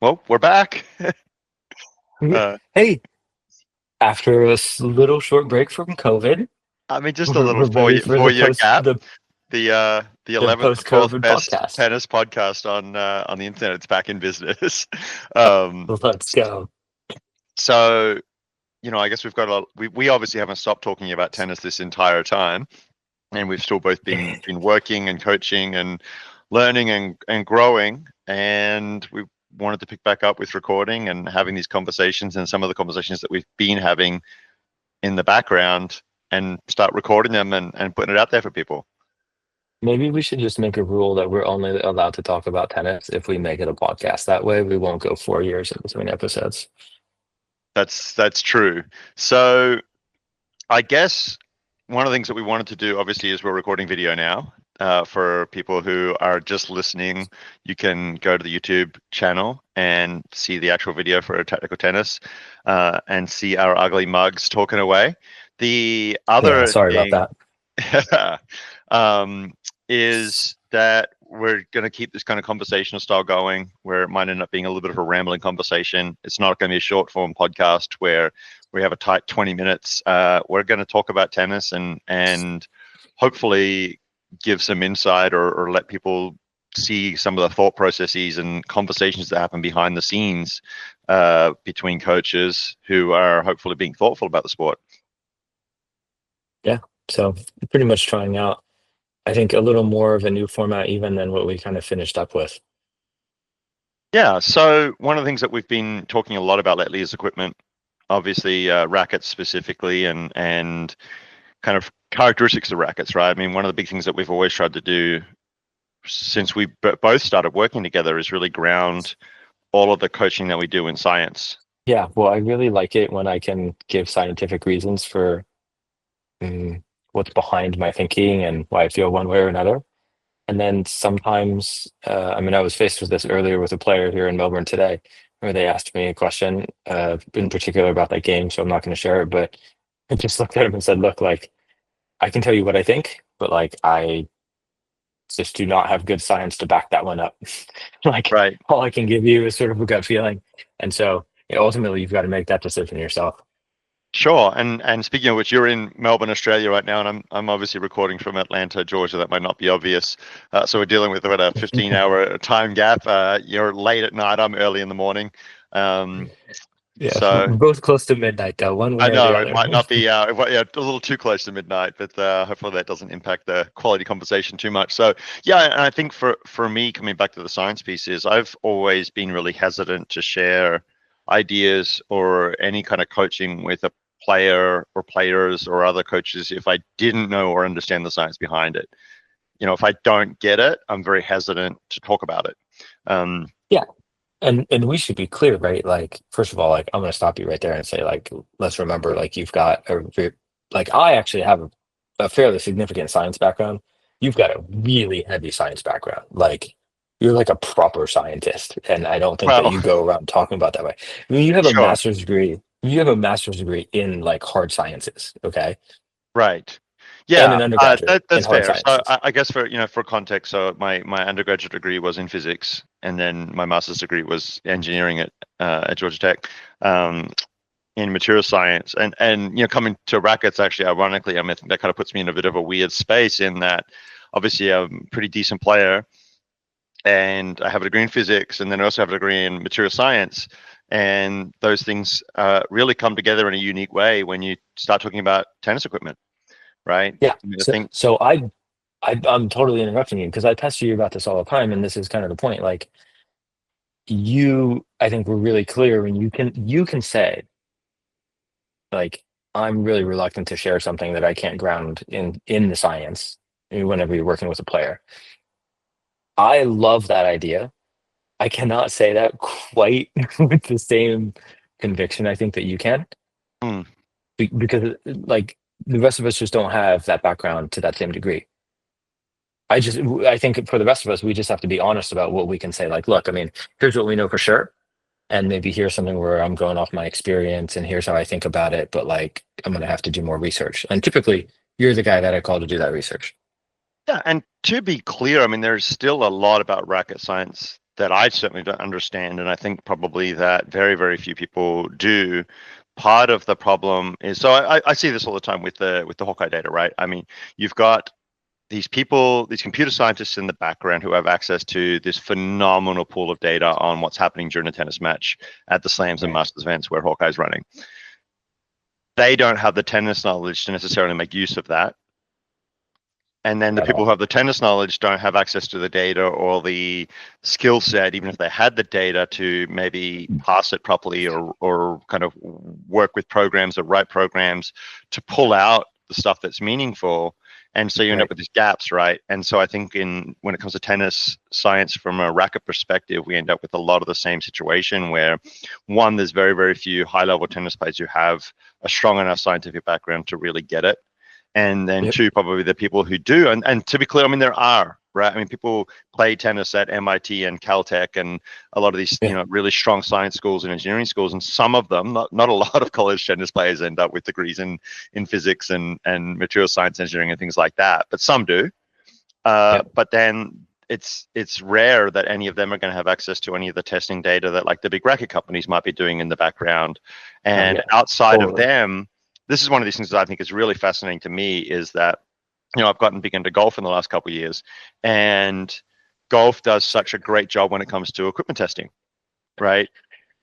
Well, we're back. Uh, Hey, after a little short break from COVID, I mean, just a we're, little we're ready for four the year post gap. the The the 11th or post 12th COVID best podcast. tennis podcast on the internet. It's back in business. um, Let's go. so I guess we've got a lot. We obviously haven't stopped talking about tennis this entire time, and we've still both been working and coaching and learning and growing. And we wanted to pick back up with recording and having these conversations, and some of the conversations that we've been having in the background, and start recording them and putting it out there for people. Maybe we should just make a rule that we're only allowed to talk about tennis if we make it a podcast. That way, we won't go 4 years in between episodes. That's true. So I guess one of the things that we wanted to do, obviously, is we're recording video now. For people who are just listening, you can go to the YouTube channel and see the actual video for Tactical Tennis, and see our ugly mugs talking away. The Yeah, other sorry about thing that. um, is that we're going to keep this kind of conversational style going, where it might end up being a little bit of a rambling conversation. It's not going to be a short form podcast where we have a tight 20 minutes. We're going to talk about tennis and hopefully give some insight, or let people see some of the thought processes and conversations that happen behind the scenes, between coaches who are hopefully being thoughtful about the sport. Yeah, so pretty much trying out, I think, a little more of a new format even than what we kind of finished up with. Yeah, so one of the things that we've been talking a lot about lately is equipment, obviously, rackets specifically, and kind of characteristics of rackets, right? I mean, one of the big things that we've always tried to do since we both started working together is really ground all of the coaching that we do in science. Yeah, well, I really like it when I can give scientific reasons for what's behind my thinking and why I feel one way or another. And then sometimes, I mean, I was faced with this earlier with a player here in Melbourne today, where they asked me a question, in particular about that game. So I'm not going to share it, but I just looked at him and said, "Look, like I can tell you what I think, but like I just do not have good science to back that one up. Like Right. all I can give you is sort of a gut feeling." And so, ultimately, you've got to make that decision yourself. Sure. And speaking of which, you're in Melbourne, Australia right now, and I'm obviously recording from Atlanta, Georgia. That might not be obvious. So we're dealing with about a 15-hour time gap. You're late at night. I'm early in the morning. Um, Yeah, we're so both close to midnight, though, one I way or the know it other. might not be, yeah, a little too close to midnight, but hopefully that doesn't impact the quality conversation too much. So yeah, and I think for me, coming back to the science piece, is I've always been really hesitant to share ideas or any kind of coaching with a player or players or other coaches if I didn't know or understand the science behind it. If I don't get it, I'm very hesitant to talk about it. Um, Yeah. And we should be clear, right? Like, first of all, like I'm gonna stop you right there and say, like, let's remember, like, you've got like I actually have a fairly significant science background. You've got a really heavy science background. Like, you're like a proper scientist, and I don't think that well, you go around talking about that way. I mean, you have a sure, master's degree. You have a master's degree in like hard sciences, okay, right. and Yeah, an undergraduate that's in hard fair. So sciences. I guess for context, so my undergraduate degree was in physics, and then my master's degree was engineering at Georgia Tech, um, in material science. And coming to rackets, actually, ironically, I mean, I think that kind of puts me in a bit of a weird space in that, obviously, I'm a pretty decent player, and I have a degree in physics, and then I also have a degree in material science. And those things really come together in a unique way when you start talking about tennis equipment, right? Yeah. I mean, I So, think. I'm totally interrupting you because I pester you about this all the time, and this is kind of the point. Like, I think we're really clear when you can say, like, I'm really reluctant to share something that I can't ground in the science, whenever you're working with a player. I love that idea. I cannot say that quite with the same conviction I think that you can, Hmm. because like the rest of us just don't have that background to that same degree. I think for the rest of us, we just have to be honest about what we can say. Like, look, I mean, here's what we know for sure, and maybe here's something where I'm going off my experience, and here's how I think about it. But like, I'm gonna have to do more research. And typically, you're the guy that I call to do that research. Yeah, and to be clear, I mean, there's still a lot about racket science that I certainly don't understand, and I think probably that very, very few people do. Part of the problem is, so I see this all the time with the Hawkeye data, right? I mean, you've got these people, these computer scientists in the background who have access to this phenomenal pool of data on what's happening during a tennis match at the slams and Right. masters events where Hawkeye's running. They don't have the tennis knowledge to necessarily make use of that. And then the At people who all. have the tennis knowledge don't have access to the data or the skill set, even if they had the data, to maybe pass it properly or kind of work with programs or write programs to pull out the stuff that's meaningful. And so you end up Right. with these gaps, right? And so I think when it comes to tennis science from a racket perspective, we end up with a lot of the same situation where, one, there's very, very few high-level tennis players who have a strong enough scientific background to really get it. And then Yep. two, probably the people who do. And to be clear, I mean, there are, right? I mean, people play tennis at MIT and Caltech and a lot of these, Yeah. really strong science schools and engineering schools. And some of them, not a lot of college tennis players end up with degrees in physics and material science engineering and things like that, but some do. Yep. But then it's rare that any of them are going to have access to any of the testing data that like the big racket companies might be doing in the background. Oh And yeah. outside of Totally. them, this is one of these things that I think is really fascinating to me is that, I've gotten big into golf in the last couple of years, and golf does such a great job when it comes to equipment testing, right?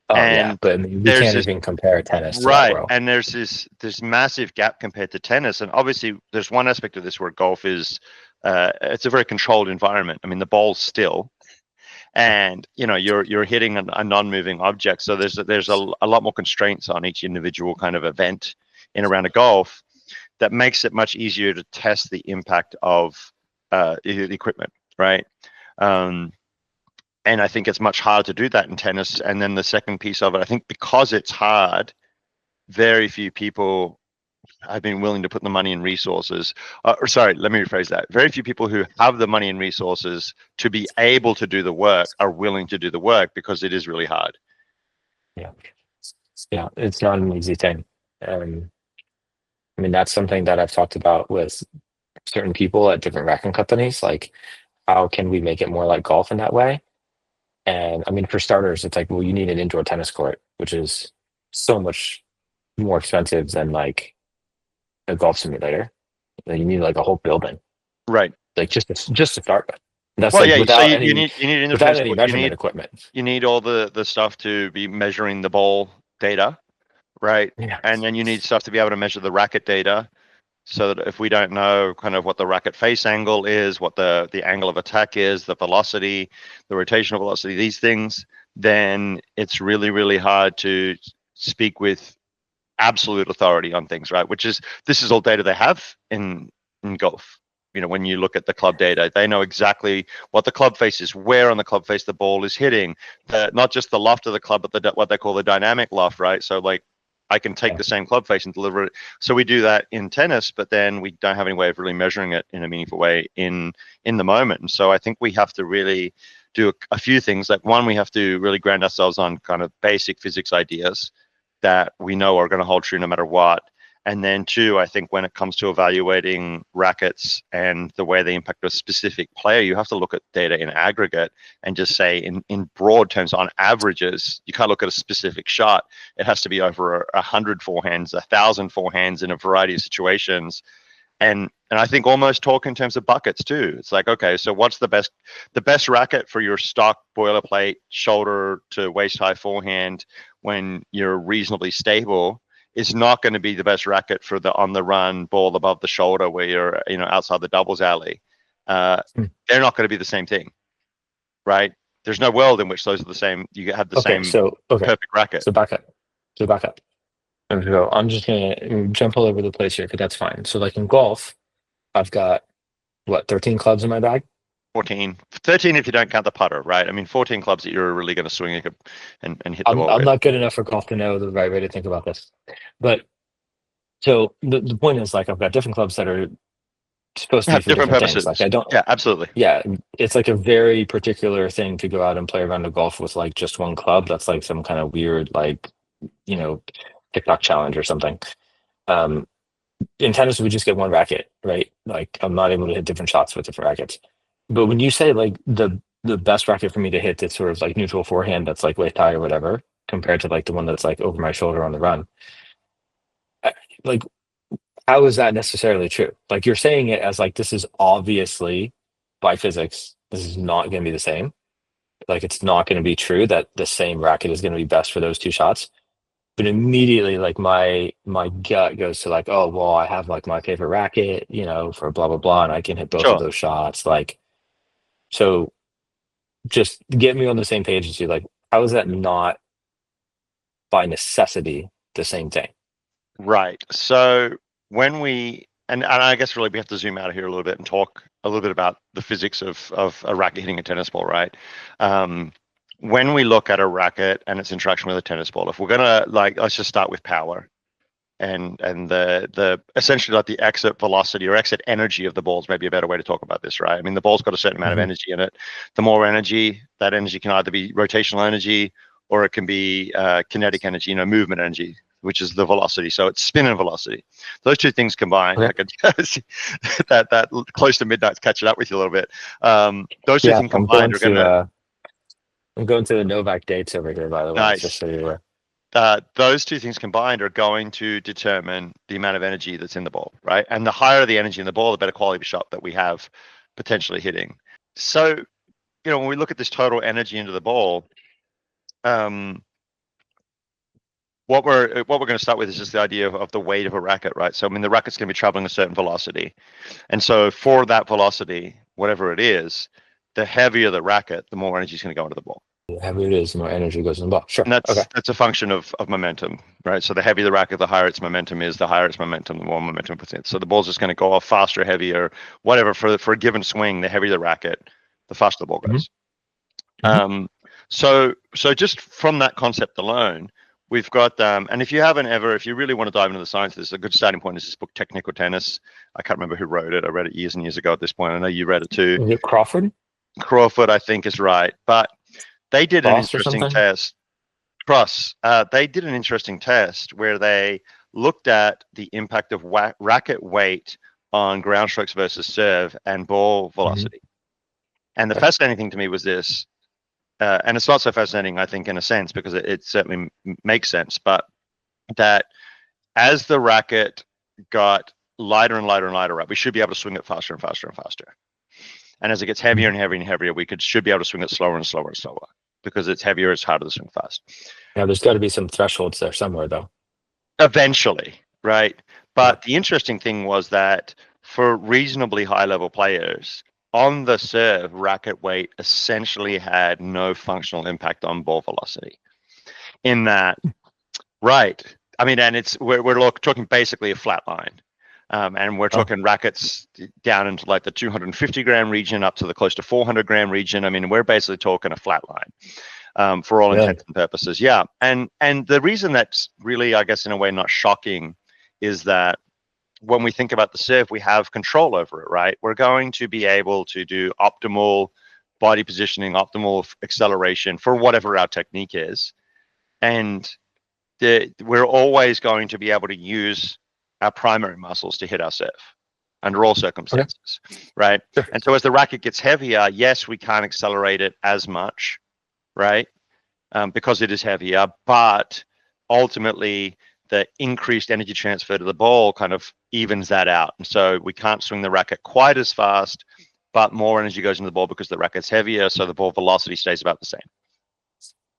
Oh yeah. And But I mean, we there's can't this even compare tennis to that right, world. and there's this massive gap compared to tennis, and obviously there's one aspect of this where golf is it's a very controlled environment. I mean, the ball's still, and you're hitting a non-moving object, so there's a lot more constraints on each individual kind of event in a round of golf that makes it much easier to test the impact of the equipment, right? Um, and I think it's much harder to do that in tennis. And then the second piece of it, I think because it's hard, very few people have been willing to put the money and resources. Or sorry, let me rephrase that. Very few people who have the money and resources to be able to do the work are willing to do the work because it is really hard. Yeah. Yeah. It's not an easy thing. I mean, that's something that I've talked about with certain people at different racquet companies. Like, how can we make it more like golf in that way? And I mean, for starters, it's like, well, you need an indoor tennis court, which is so much more expensive than like a golf simulator. Like, you need like a whole building, Right. like just to start with. That's Well, like yeah. So you need indoor without tennis any court. measurement equipment. You need all the stuff to be measuring the ball data, right? Yeah. And then you need stuff to be able to measure the racket data, so that if we don't know kind of what the racket face angle is, what the angle of attack is, the velocity, the rotational velocity, these things, then it's really, really hard to speak with absolute authority on things, right? This is all data they have in golf. When you look at the club data, they know exactly what the club face is, where on the club face the ball is hitting, not just the loft of the club, but what they call the dynamic loft, right? So like I can take Yeah. the same club face and deliver it. So we do that in tennis, but then we don't have any way of really measuring it in a meaningful way in the moment. And so I think we have to really do a few things. Like one, we have to really ground ourselves on kind of basic physics ideas that we know are going to hold true no matter what. And then two, I think when it comes to evaluating rackets and the way they impact a specific player, you have to look at data in aggregate and just say in broad terms, on averages, you can't look at a specific shot. It has to be over 100 forehands, 1,000 forehands in a variety of situations. And I think almost talk in terms of buckets too. It's like, okay, so what's the best racket for your stock boilerplate shoulder to waist high forehand when you're reasonably stable is not going to be the best racket for the on the run ball above the shoulder where you're outside the doubles alley. Uh, Hmm. they're not going to be the same thing, right? There's no world in which those are the same. You have the Okay. same Okay. perfect racket. So back up. So back up. And so I'm just gonna jump all over the place here, but that's fine. So like in golf, I've got what 13 clubs in my bag. 14, 13 if you don't count the putter, right? I mean, 14 clubs that you're really going to swing and hit the ball I'm with. not good enough for golf to know the right way to think about this. But so the point is like I've got different clubs that are supposed to be Have for different different things. Like purposes. I don't Yeah, absolutely. yeah, it's like a very particular thing to go out and play around the golf with like just one club. That's like some kind of weird like, you know, TikTok challenge or something. Um in tennis we just get one racket, right? Like I'm not able to hit different shots with different rackets. But when you say like the best racket for me to hit that's sort of like neutral forehand that's like waist high or whatever, compared to like the one that's like over my shoulder on the run. I- Like, how is that necessarily true? Like you're saying it as like this is obviously by physics, this is not going to be the same. Like it's not going to be true that the same racket is going to be best for those two shots. But immediately, like my gut goes to like, oh well, I have like my favorite racket, for blah blah blah, and I can hit both of Sure. those shots. Like, so just get me on the same page as you. Like, how is that not by necessity the same thing? Right. So when and I guess really we have to zoom out here a little bit and talk a little bit about the physics of a racket hitting a tennis ball, right? Um, when we look at a racket and its interaction with a tennis ball, if we're gonna like, let's just start with power and the essentially like the exit velocity or exit energy of the ball is maybe a better way to talk about this, right? I mean, the ball's got a certain amount of Mhm. energy in it. The more energy, that energy can either be rotational energy or it can be kinetic energy, movement energy, which is the velocity. So it's spin and velocity. Those two things combined, Okay. I could that close to midnight's catching up with you a little bit. Those two Yeah, things combined are gonna I'm going to the Novak dates over here, by the way, just nice. so you're aware. Those two things combined are going to determine the amount of energy that's in the ball, right? And the higher the energy in the ball, the better quality of shot that we have potentially hitting. So, when we look at this total energy into the ball, um, what we're going to start with is just the idea of the weight of a racket, right? So, I mean, the racket's going to be traveling a certain velocity, and so for that velocity, whatever it is, the heavier the racket, the more energy is going to go into the ball. The heavier it is, the more energy goes in the ball. Sure. And Okay. that's a function of momentum, right? So the heavier the racket, the higher its momentum is. The higher its momentum, the more momentum it puts in. So the ball's just going to go off faster, heavier, whatever for a given swing. The heavier the racket, the faster the ball Hmm. goes. Hmm. So just from that concept alone, we've got and if you really want to dive into the science of this, a good starting point is this book, Technical Tennis. I can't remember who wrote it. I read it years and years ago at this point. I know you read it too. Is it Crawford? Crawford, I think, is right, but they did an Frost or interesting something? test. Cross, they did an interesting test where they looked at the impact of racket weight on ground strokes versus serve and ball Hmm. velocity. And the Okay. fascinating thing to me was this, and it's not so fascinating, I think, in a sense, because it certainly makes sense, but that as the racket got lighter and lighter and lighter, right, we should be able to swing it faster and faster and faster. And as it gets heavier Mhm. and heavier and heavier, should be able to swing it slower and slower and slower because it's heavier, it's harder to swing fast. Now, there's got to be some thresholds there somewhere, though. Eventually, right? Okay. But the interesting thing was that for reasonably high level players, on the serve, racket weight essentially had no functional impact on ball velocity. In that, right? I mean, and we're talking basically a flat line, and we're Oh, talking rackets down into like the 250-gram region up to the close to 400-gram region. I mean, we're basically talking a flat line for all really? intents and purposes. Yeah, and the reason that's really, I guess, in a way, not shocking is that when we think about the serve, we have control over it, right? We're going to be able to do optimal body positioning, optimal acceleration for whatever our technique is, and we're always going to be able to use our primary muscles to hit our serve under all Okay. circumstances, right? Sure. And so as the racket gets heavier, yes, we can't accelerate it as much, right? Because it is heavier, but ultimately the increased energy transfer to the ball kind of evens that out. And so we can't swing the racket quite as fast, but more energy goes into the ball because the racket's heavier, so the ball velocity stays about the same.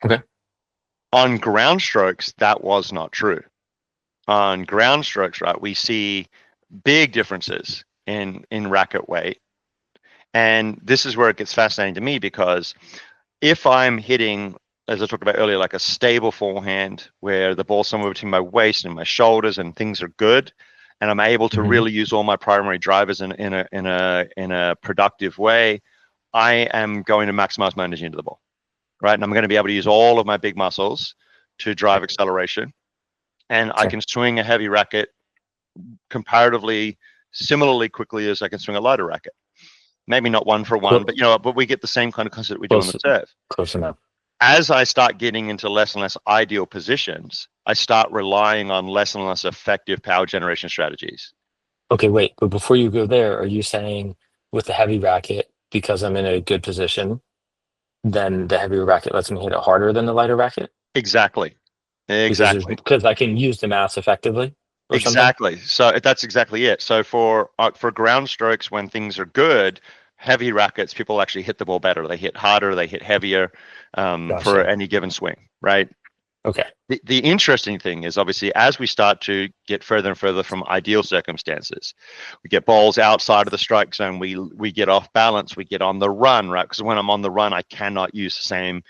Okay. On ground strokes, that was not true. On ground strokes, right, we see big differences in racket weight. And this is where it gets fascinating to me because if I'm hitting, as I talked about earlier, like a stable forehand where the ball's somewhere between my waist and my shoulders and things are good, and I'm able to Hmm. really use all my primary drivers in a productive way, I am going to maximize my energy into the ball, right? And I'm going to be able to use all of my big muscles to drive acceleration, and I Sure. can swing a heavy racket comparatively similarly quickly as I can swing a lighter racket. Maybe not one for one, Close, but we get the same kind of concept we do on the close, serve. close enough. As I start getting into less and less ideal positions, I start relying on less and less effective power generation strategies. Okay, wait, but before you go there, are you saying with the heavy racket, because I'm in a good position, then the heavier racket lets me hit it harder than the lighter racket Exactly. because there's Exactly. because I can use the mass effectively or something. Exactly. So that's exactly it. So for ground strokes, when things are good, heavy rackets, people actually hit the ball better. They hit harder, they hit heavier, for Gotcha. any given swing, right? Okay. The interesting thing is obviously as we start to get further and further from ideal circumstances, we get balls outside of the strike zone, we get off balance, we get on the run, right? Because when I'm on the run, I cannot use the same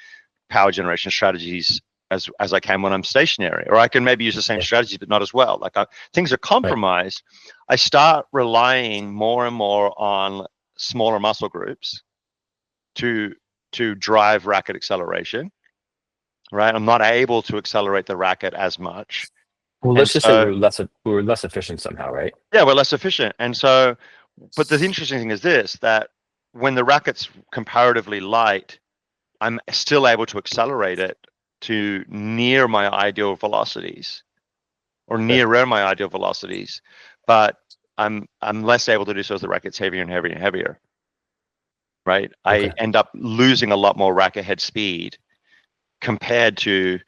power generation strategies as I can when I'm stationary, or I can maybe use the same Yeah. strategies but not as well. Like things are Right. compromised. I start relying more and more on smaller muscle groups to drive racket acceleration. Right, I'm not able to accelerate the racket as much, Well, and let's just say so we're less efficient somehow, right? yeah, we're less efficient. And so, but the interesting thing is this: that when the racket's comparatively light, I'm still able to accelerate it to near my ideal velocities or Okay. near around my ideal velocities, but I'm less able to do so as the racket's heavier and heavier and heavier, right? I Okay. end up losing a lot more racket head speed compared to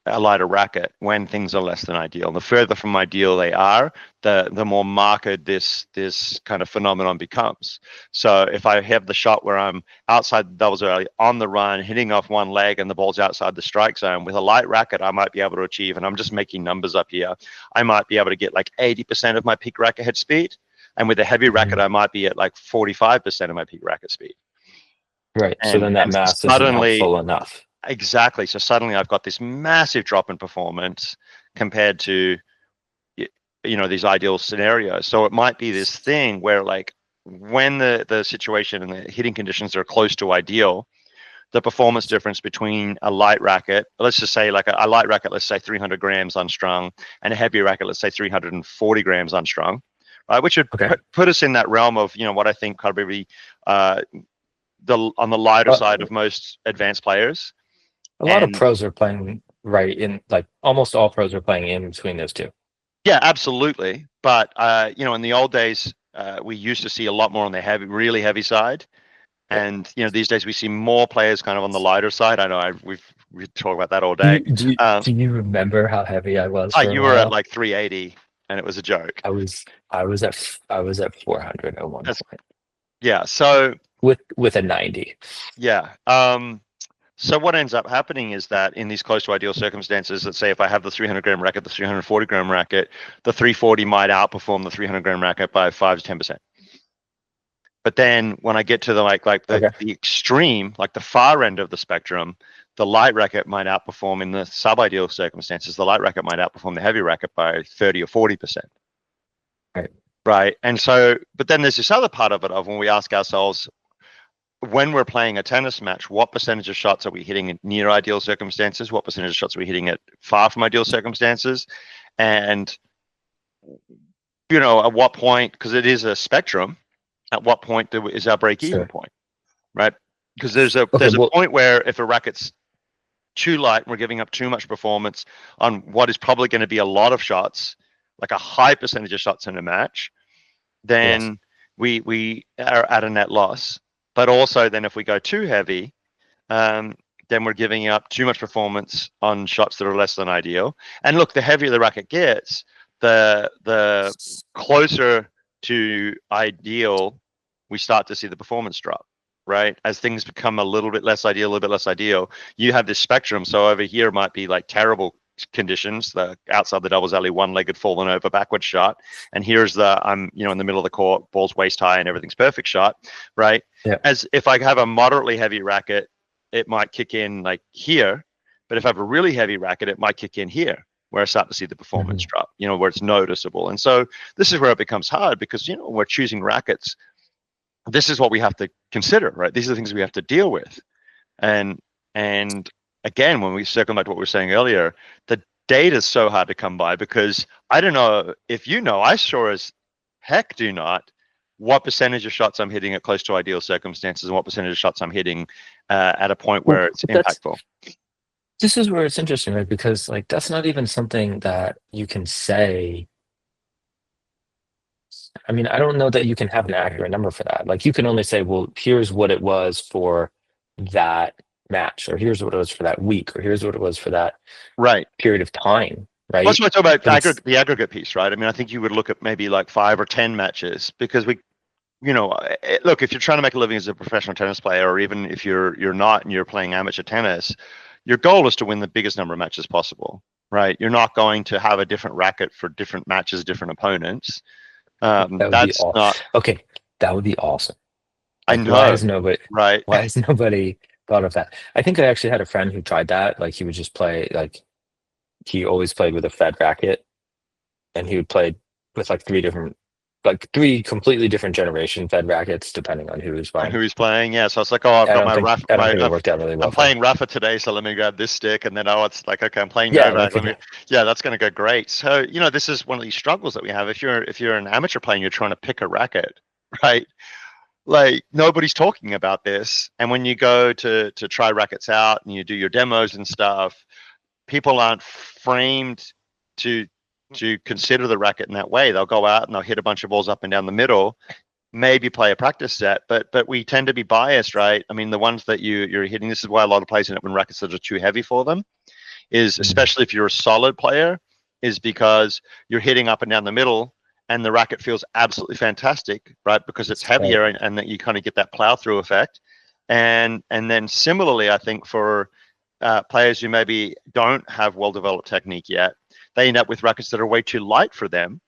a lighter racket when things are less than ideal. And the further from ideal they are, the more marked this kind of phenomenon becomes. So if I have the shot where I'm outside the doubles early on the run, hitting off one leg and the ball's outside the strike zone, with a light racket, I might be able to achieve, and I'm just making numbers up here, I might be able to get like 80% of my peak racket head speed. And with a heavy racket, Mhm. I might be at like 45% of my peak racket speed. Right. So And then that mass isn't suddenly, helpful enough. exactly. So suddenly I've got this massive drop in performance compared to these ideal scenarios. So it might be this thing where like when the situation and the hitting conditions are close to ideal, the performance difference between a light racket, let's just say like a light racket, let's say 300 grams unstrung, and a heavy racket, let's say 340 grams unstrung, right? Which would Okay. put us in that realm of what I think probably uh, on the lighter side Uh, of most advanced players. a lot of And pros are playing right in, like almost all pros are playing in between those two. yeah, absolutely. But in the old days, we used to see a lot more on the heavy, really heavy side, Yeah. and these days we see more players kind of on the lighter side. I know we talk about that all Do day. you, do you, Um, do you remember how heavy I was for a you were at while? like 380, and it was a joke. I was at 400 at one That's point yeah. So with a 90. yeah. So what ends up happening is that in these close to ideal circumstances, let's say if I have the 300-gram racket, the 340-gram racket, the 340 might outperform the 300-gram racket by 5 to 10%. But then when I get to the Okay. the extreme, like the far end of the spectrum, the light racket might outperform in the sub-ideal circumstances. The light racket might outperform the heavy racket by 30 or 40%. Right. Right. And so, but then there's this other part of it of when we ask ourselves, when we're playing a tennis match, what percentage of shots are we hitting in near ideal circumstances? What percentage of shots are we hitting at far from ideal circumstances? And, at what point, because it is a spectrum, at what point is our break even Sure. point? Right? Because there's Okay. a Well, point where if a racket's too light and we're giving up too much performance on what is probably going to be a lot of shots, like a high percentage of shots in a match, yes. then we are at a net loss. But also then if we go too heavy, um, then we're giving up too much performance on shots that are less than ideal. And look, the heavier the racket gets, the closer to ideal we start to see the performance drop. Right, as things become a little bit less ideal, a little bit less ideal, you have this spectrum. So over here might be like terrible conditions, the outside the doubles alley, one-legged fallen over backward shot, and here's the I'm in the middle of the court, balls waist high, and everything's perfect shot. Right, Yeah. as if I have a moderately heavy racket, it might kick in like here, but if I have a really heavy racket, it might kick in here, where I start to see the performance Mhm. drop. Where it's noticeable. And so this is where it becomes hard because when we're choosing rackets, this is what we have to consider, right? These are the things we have to deal with. And and again, when we circle back to what we were saying earlier, the data is so hard to come by because I don't know if I sure as heck do not what percentage of shots I'm hitting at close to ideal circumstances and what percentage of shots I'm hitting at a point Well, where it's but impactful. this is where it's interesting, right? Because like that's not even something that you can say. I mean, I don't know that you can have an accurate number for that. Like you can only say, well, here's what it was for that match, or here's what it was for that week, or here's what it was for that Right. period of time, Well, that's right? what I talk about But it's the aggregate piece, right? I mean, I think you would look at maybe like 5 or 10 matches because look, if you're trying to make a living as a professional tennis player, or even if you're not and you're playing amateur tennis, your goal is to win the biggest number of matches possible, right? You're not going to have a different racket for different matches, different opponents. that would be That's all. not. Okay, that would be awesome. I Like, why know, has nobody, right? why has nobody thought of that? I think I actually had a friend who tried that. Like, he would just play, like, he always played with a Fed racket, and he would play with like three completely different generation Fed rackets, depending on who he was On playing. who he's playing, yeah. So it's like, oh, I've got I don't think it worked out really well I'm for him. playing Rafa today, so let me grab this stick, and then it's like, okay, I'm playing Yeah, Novak. like, Let me, yeah, that's going to go great. So this is one of these struggles that we have. If you're an amateur player, and you're trying to pick a racket, right? Like nobody's talking about this, and when you go to try rackets out and you do your demos and stuff, people aren't framed to consider the racket in that way. They'll go out and they'll hit a bunch of balls up and down the middle, maybe play a practice set, but we tend to be biased, right? I mean, the ones that you're hitting, this is why a lot of players end up in rackets that are too heavy for them, is Mhm. especially if you're a solid player, is because you're hitting up and down the middle and the racket feels absolutely fantastic, right? Because it's Right. heavier and that you kind of get that plow through effect. And then similarly, I think for players who maybe don't have well developed technique yet, they end up with rackets that are way too light for them,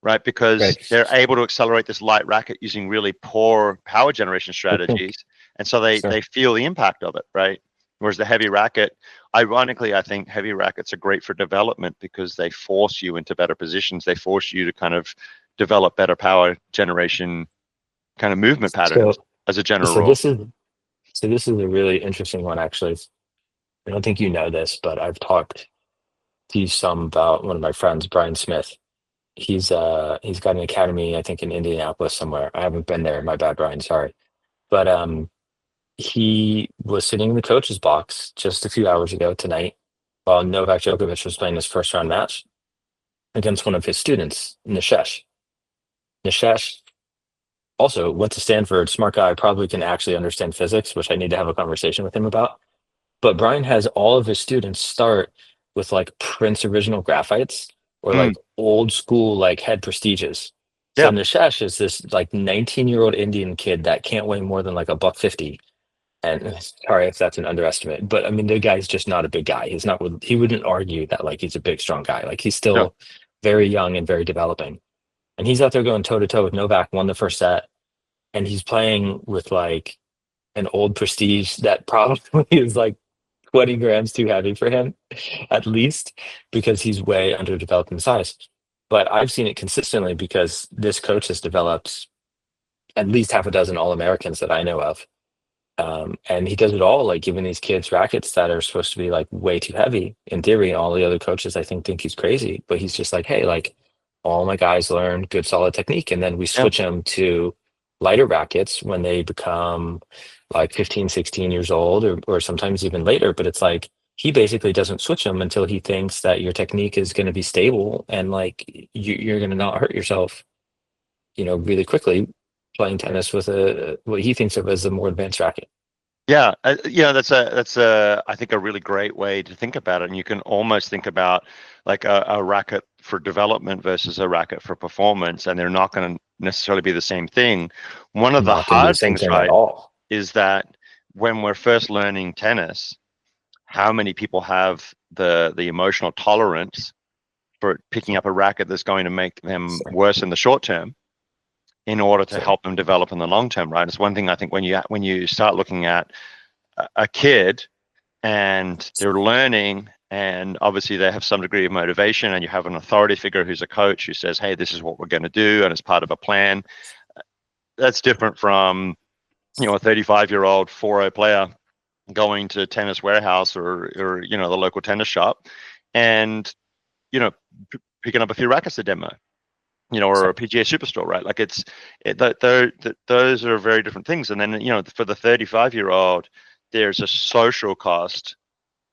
right? Because Right. they're able to accelerate this light racket using really poor power generation I think strategies, and so they so. they feel the impact of it, right? Whereas the heavy racket, ironically, I think heavy rackets are great for development because they force you into better positions. They force you to kind of develop better power generation kind of movement patterns So as a general so rule. this is a really interesting one, actually. I don't think you know this, but I've talked to you some about one of my friends, Brian Smith. He's got an academy, I think, in Indianapolis somewhere. I haven't been there. My bad, Brian. Sorry. But he was sitting in the coach's box just a few hours ago tonight while Novak Djokovic was playing his first round match against one of his students, Nishesh. Nishesh also went to Stanford, smart guy, probably can actually understand physics, which I need to have a conversation with him about. But Brian has all of his students start with like Prince original graphites or Mm, like old school like head prestiges. So yeah, Nishesh is this like 19-year-old Indian kid that can't weigh more than like a buck 50. And sorry if that's an underestimate, but I mean the guy's just not a big guy. He wouldn't argue that like he's a big strong guy. Like he's yeah, still very young and very developing. And he's out there going toe to toe with Novak, won the first set, and he's playing with like an old prestige that probably is like 20 grams too heavy for him, at least, because he's way underdeveloped in size. But I've seen it consistently because this coach has developed at least half a dozen All Americans that I know of. And he does it all, like giving these kids rackets that are supposed to be like way too heavy. In theory, all the other coaches I think he's crazy, but he's just like, hey, like all my guys learn good solid technique, and then we yeah. switch them to lighter rackets when they become like 15, 16 years old, or sometimes even later. But it's like he basically doesn't switch them until he thinks that your technique is going to be stable and like you're going to not hurt yourself, really quickly playing tennis with a what he thinks of as a more advanced racket. Yeah, that's a I think a really great way to think about it, and you can almost think about like a racket for development versus a racket for performance, and they're not going to necessarily be the same thing. One of the Not going to be the hard same things, thing at right, all. is that when we're first learning tennis, how many people have the emotional tolerance for picking up a racket that's going to make them So, worse in the short term in order to so help them develop in the long term, right? It's one thing I think when you start looking at a kid and they're learning and obviously they have some degree of motivation and you have an authority figure who's a coach who says, hey, this is what we're going to do and it's part of a plan. That's different from a 35-year-old 4-0 player going to Tennis Warehouse or the local tennis shop and you know picking up a few rackets to demo, or so a PGA Superstore, right? Like those are very different things. And then for the 35-year-old, there's a social cost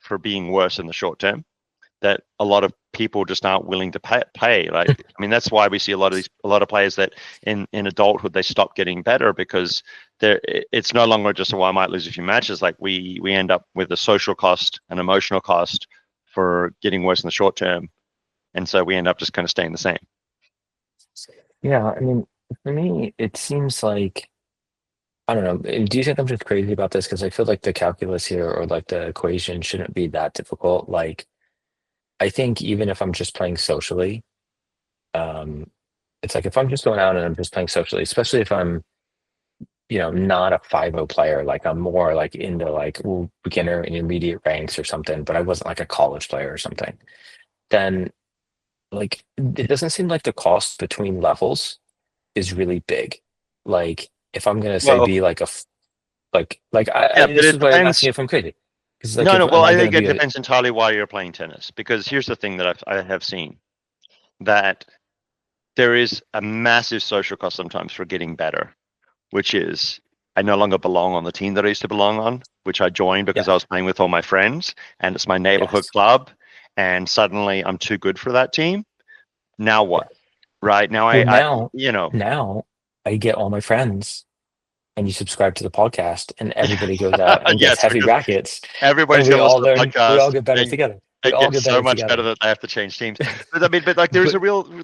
for being worse in the short term that a lot of people just aren't willing to pay. Like, I mean, that's why we see a lot of players that in adulthood they stop getting better because it's no longer just I might lose a few matches. Like we end up with a social cost, an emotional cost for getting worse in the short term, and so we end up just kind of staying the same. Yeah, I mean, for me, it seems like I don't know. Do you think I'm just crazy about this? Because I feel like the calculus here or like the equation shouldn't be that difficult. Like, I think even if I'm just playing socially, um, it's like if I'm just going out and I'm just playing socially, especially if I'm, not a 5-0 player, like I'm more like into like beginner and intermediate ranks or something, but I wasn't like a college player or something, then like it doesn't seem like the cost between levels is really big. Like if I'm gonna say Well, be like like I yeah, but this it is why I'm depends. asking if I'm crazy. Because like No, if no. am Well, I I gonna think it be a depends entirely why you're playing tennis. Because here's the thing that I have seen that there is a massive social cost sometimes for getting better, which is I no longer belong on the team that I used to belong on, which I joined because I yes, was playing with all my friends, and it's my neighborhood yes, club, and suddenly I'm too good for that team. Now yeah. what? Right now, Well I now I get all my friends and you subscribe to the podcast and everybody goes out and gets yes, heavy because rackets and everybody's going to listen to the we all podcast get better and together. We it all gets get so better much better together. that they have to change teams. But I mean, but like But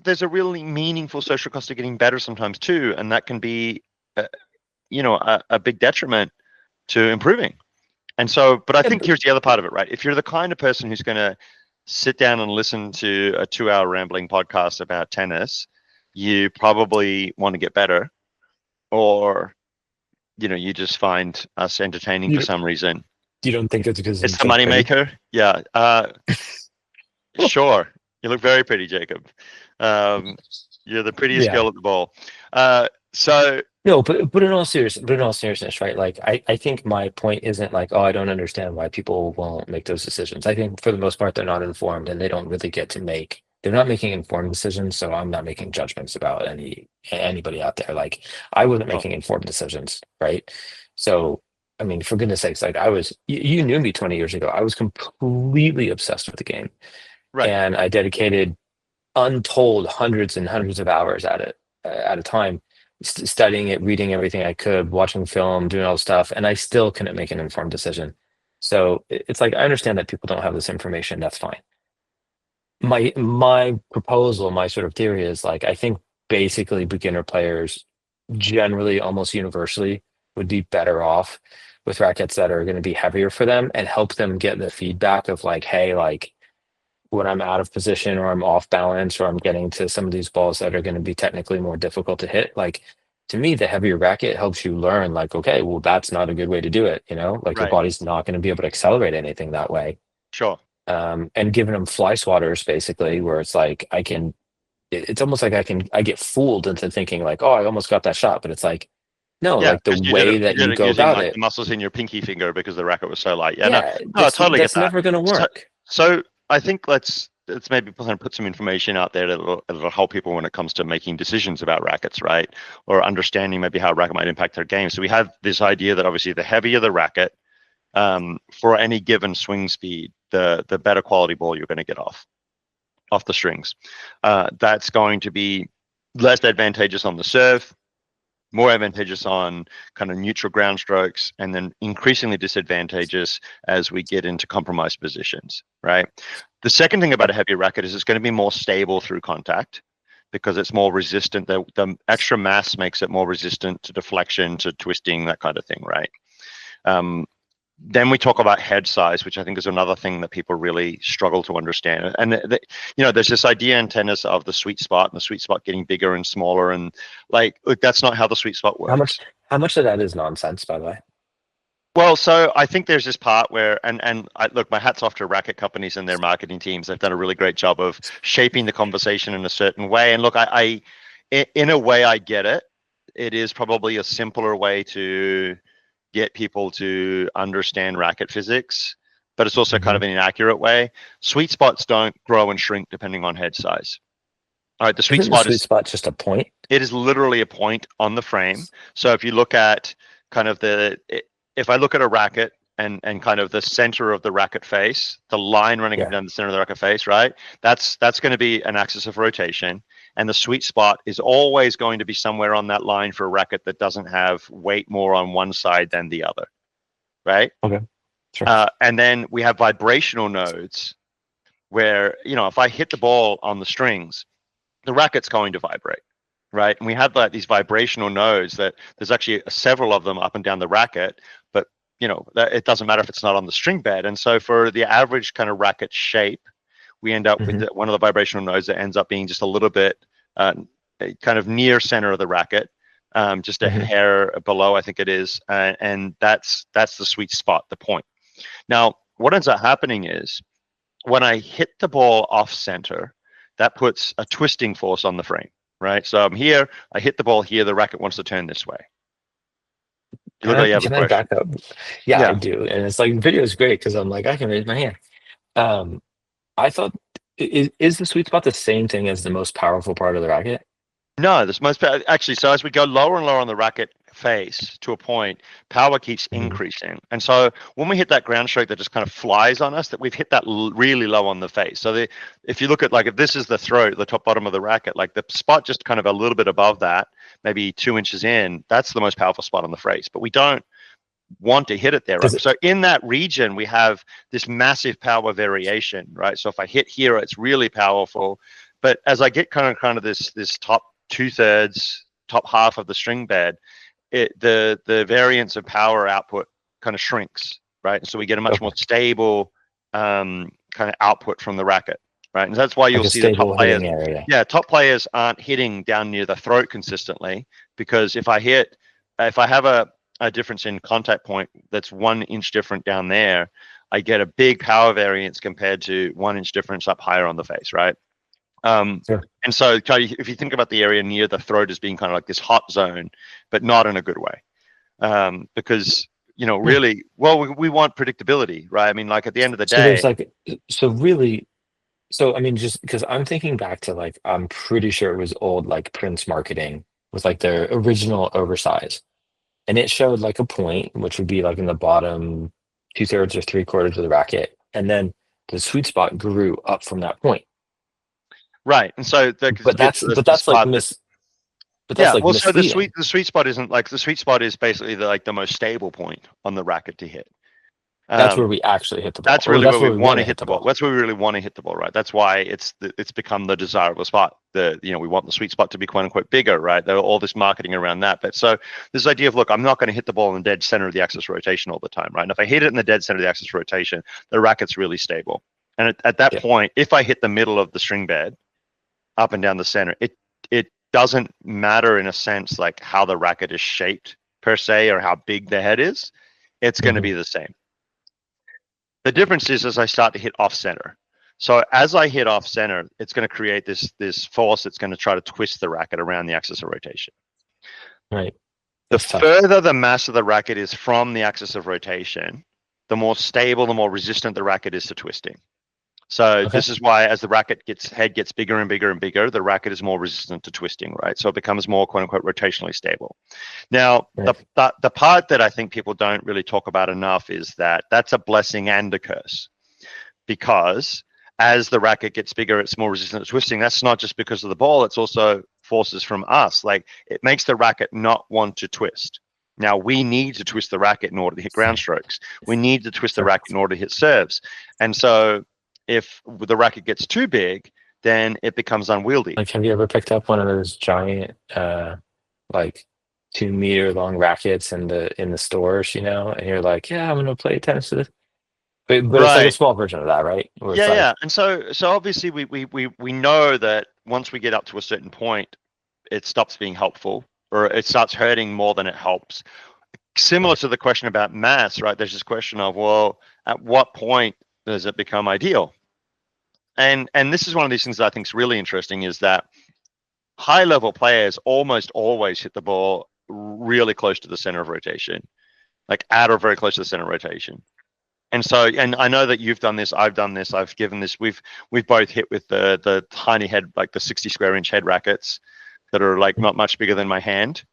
there's a really meaningful social cost of getting better sometimes too, and that can be, uh, a big detriment to improving. And so, but I yeah, think here's the other part of it, right? If you're the kind of person who's going to sit down and listen to a 2 hour rambling podcast about tennis, you probably want to get better, or you just find us entertaining for you some reason. you don't think it's because It's I'm the so pretty? moneymaker. Yeah. Sure. You look very pretty, Jacob. Um, you're the prettiest Yeah. girl at the ball. So No, but in all seriousness, right? Like I think my point isn't like, oh, I don't understand why people won't make those decisions. I think for the most part they're not informed and they don't really get to make they're not making informed decisions, so I'm not making judgments about anybody out there. Like I wasn't oh, making informed decisions, right? So I mean, for goodness sakes, like you knew me 20 years ago. I was completely obsessed with the game right. and I dedicated untold hundreds and hundreds of hours at it at a time, studying it, reading everything I could, watching film, doing all the stuff, and I still couldn't make an informed decision. So it's like I understand that people don't have this information. That's fine. My proposal, my sort of theory is like I think basically beginner players generally, almost universally, would be better off with rackets that are going to be heavier for them and help them get the feedback of like, hey, like when I'm out of position or I'm off balance or I'm getting to some of these balls that are going to be technically more difficult to hit, like to me, the heavier racket helps you learn, like, okay, well, that's not a good way to do it. Like your Right. body's not going to be able to accelerate anything that way. Sure. And giving them fly swatters basically, where it's like it's almost like I get fooled into thinking like, oh, I almost got that shot, but it's like, no, Yeah, like the because you did way it. You that did you it go using about like it, the muscles in your pinky finger because the racket was so light. Yeah. No. yeah, No, I that's totally get that's that. never going to So, work. so I think let's maybe kind of put some information out there that'll help people when it comes to making decisions about rackets, right? Or understanding maybe how a racket might impact their game. So we have this idea that obviously the heavier the racket, for any given swing speed, the better quality ball you're going to get off the strings. That's going to be less advantageous on the serve, more advantageous on kind of neutral ground strokes, and then increasingly disadvantageous as we get into compromised positions, right? The second thing about a Yep. heavier racket is it's going to be more stable through contact because it's more resistant. The extra mass makes it more resistant to deflection, to twisting, that kind of thing, right? Um, then we talk about head size, which I think is another thing that people really struggle to understand. And there's this idea in tennis of the sweet spot, and the sweet spot getting bigger and smaller, and like, look, that's not how the sweet spot How much works. how much of that is nonsense, by the way? Well, so I think there's this part where, and look, my hat's off to racket companies and their marketing teams. They've done a really great job of shaping the conversation in a certain way. And look, in a way, I get it. It is probably a simpler way to get people to understand racket physics, but it's also kind Hmm. of an inaccurate way. Sweet spots don't grow and shrink depending on head size. All right, the sweet Isn't the spot sweet is spot just a point? it is literally a point on the frame. So if you look at kind of if I look at a racket and kind of the center of the racket face, the line running Yeah. down the center of the racket face, right? That's going to be an axis of rotation. And the sweet spot is always going to be somewhere on that line for a racket that doesn't have weight more on one side than the other, right? Okay. Sure. And then we have vibrational nodes where, if I hit the ball on the strings, the racket's going to vibrate, right? And we have like these vibrational nodes that there's actually several of them up and down the racket, but it doesn't matter if it's not on the string bed. And so for the average kind of racket shape, we end up with one of the vibrational nodes that ends up being just a little bit kind of near center of the racket, just a hair below, I think it is, and that's the sweet spot, the point. Now, what ends up happening is when I hit the ball off center, that puts a twisting force on the frame, right? So I'm here, I hit the ball here, the racket wants to turn this way. You look like you have a Can I question. back up? Yeah, I Yeah. do. And it's like video is great because I'm like, I can raise my hand. Um, I thought is the sweet spot the same thing as the most powerful part of the racket? No, this most actually. So as we go lower and lower on the racket face to a point, power keeps increasing. And so when we hit that ground stroke that just kind of flies on us, that we've hit that really low on the face. So if you look at, like, if this is the throat, the top bottom of the racket, like the spot just kind of a little bit above that, maybe 2 inches in, that's the most powerful spot on the face. But we don't want to hit it there, right? Does it, So in that region, we have this massive power variation, right? So if I hit here, it's really powerful. But as I get kind of this top 2/3, top half of the string bed, the variance of power output kind of shrinks, right? So we get a much more stable kind of output from the racket, right? And that's why like you'll a see the top stable players. hitting area? Yeah, top players aren't hitting down near the throat consistently, because if I have a difference in contact point that's 1 inch different down there, I get a big power variance compared to 1 inch difference up higher on the face, right? Sure. And so if you think about the area near the throat as being kind of like this hot zone, but not in a good way, because really, well, we want predictability, right? I mean, like at the end of the So there's day, like, so really, so I mean, just because I'm thinking back to like, I'm pretty sure it was old like Prince marketing with like their original oversize. And it showed like a point, which would be like in the bottom 2/3 or 3/4 of the racket. And then the sweet spot grew up from that point. right? And so that But gets that's to but this that's like part that, but that's yeah, like well, so the misleading. sweet spot isn't like, the sweet spot is basically the most stable point on the racket to hit. That's where Um, we actually hit the ball, that's or really where that's we where we want want to to hit hit the the ball. ball. That's where we really want to hit the ball, right? That's why it's become the desirable spot. We want the sweet spot to be quote unquote bigger, right? There are all this marketing around that. But so this idea of, look, I'm not going to hit the ball in the dead center of the axis of rotation all the time, right? And if I hit it in the dead center of the axis of rotation, the racket's really stable. And at that Yeah. point, if I hit the middle of the string bed up and down the center, it doesn't matter in a sense like how the racket is shaped per se or how big the head is. It's going to be the same. The difference is as I start to hit off center. So as I hit off center, it's going to create this force that's going to try to twist the racket around the axis of rotation. Right. The That's tough. further the mass of the racket is from the axis of rotation, the more stable, the more resistant the racket is to twisting. So Okay. this is why as the head gets bigger and bigger and bigger, the racket is more resistant to twisting, right? So it becomes more quote unquote rotationally stable. Now, Right. the part that I think people don't really talk about enough is that that's a blessing and a curse, because as the racket gets bigger, it's more resistant to twisting. That's not just because of the ball, it's also forces from us. Like, it makes the racket not want to twist. Now, we need to twist the racket in order to hit ground strokes. We need to twist the Sure. racket in order to hit serves. And so if the racket gets too big, then it becomes unwieldy. Like, have you ever picked up one of those giant, like 2 meter long rackets in the stores, and you're like, yeah, I'm gonna play tennis with it. But it's like a Right. small version of that, right? Where it's Yeah, yeah. like, And so obviously we know that once we get up to a certain point, it stops being helpful, or it starts hurting more than it helps. Similar right, to the question about mass, right? There's this question of, well, at what point does it become ideal? And this is one of these things that I think is really interesting, is that high level players almost always hit the ball really close to the center of rotation, like at or very close to the center of rotation. And so, and I know that you've done this, I've done this, I've given this, we've both hit with the tiny head, like the 60 square inch head rackets that are like not much bigger than my hand.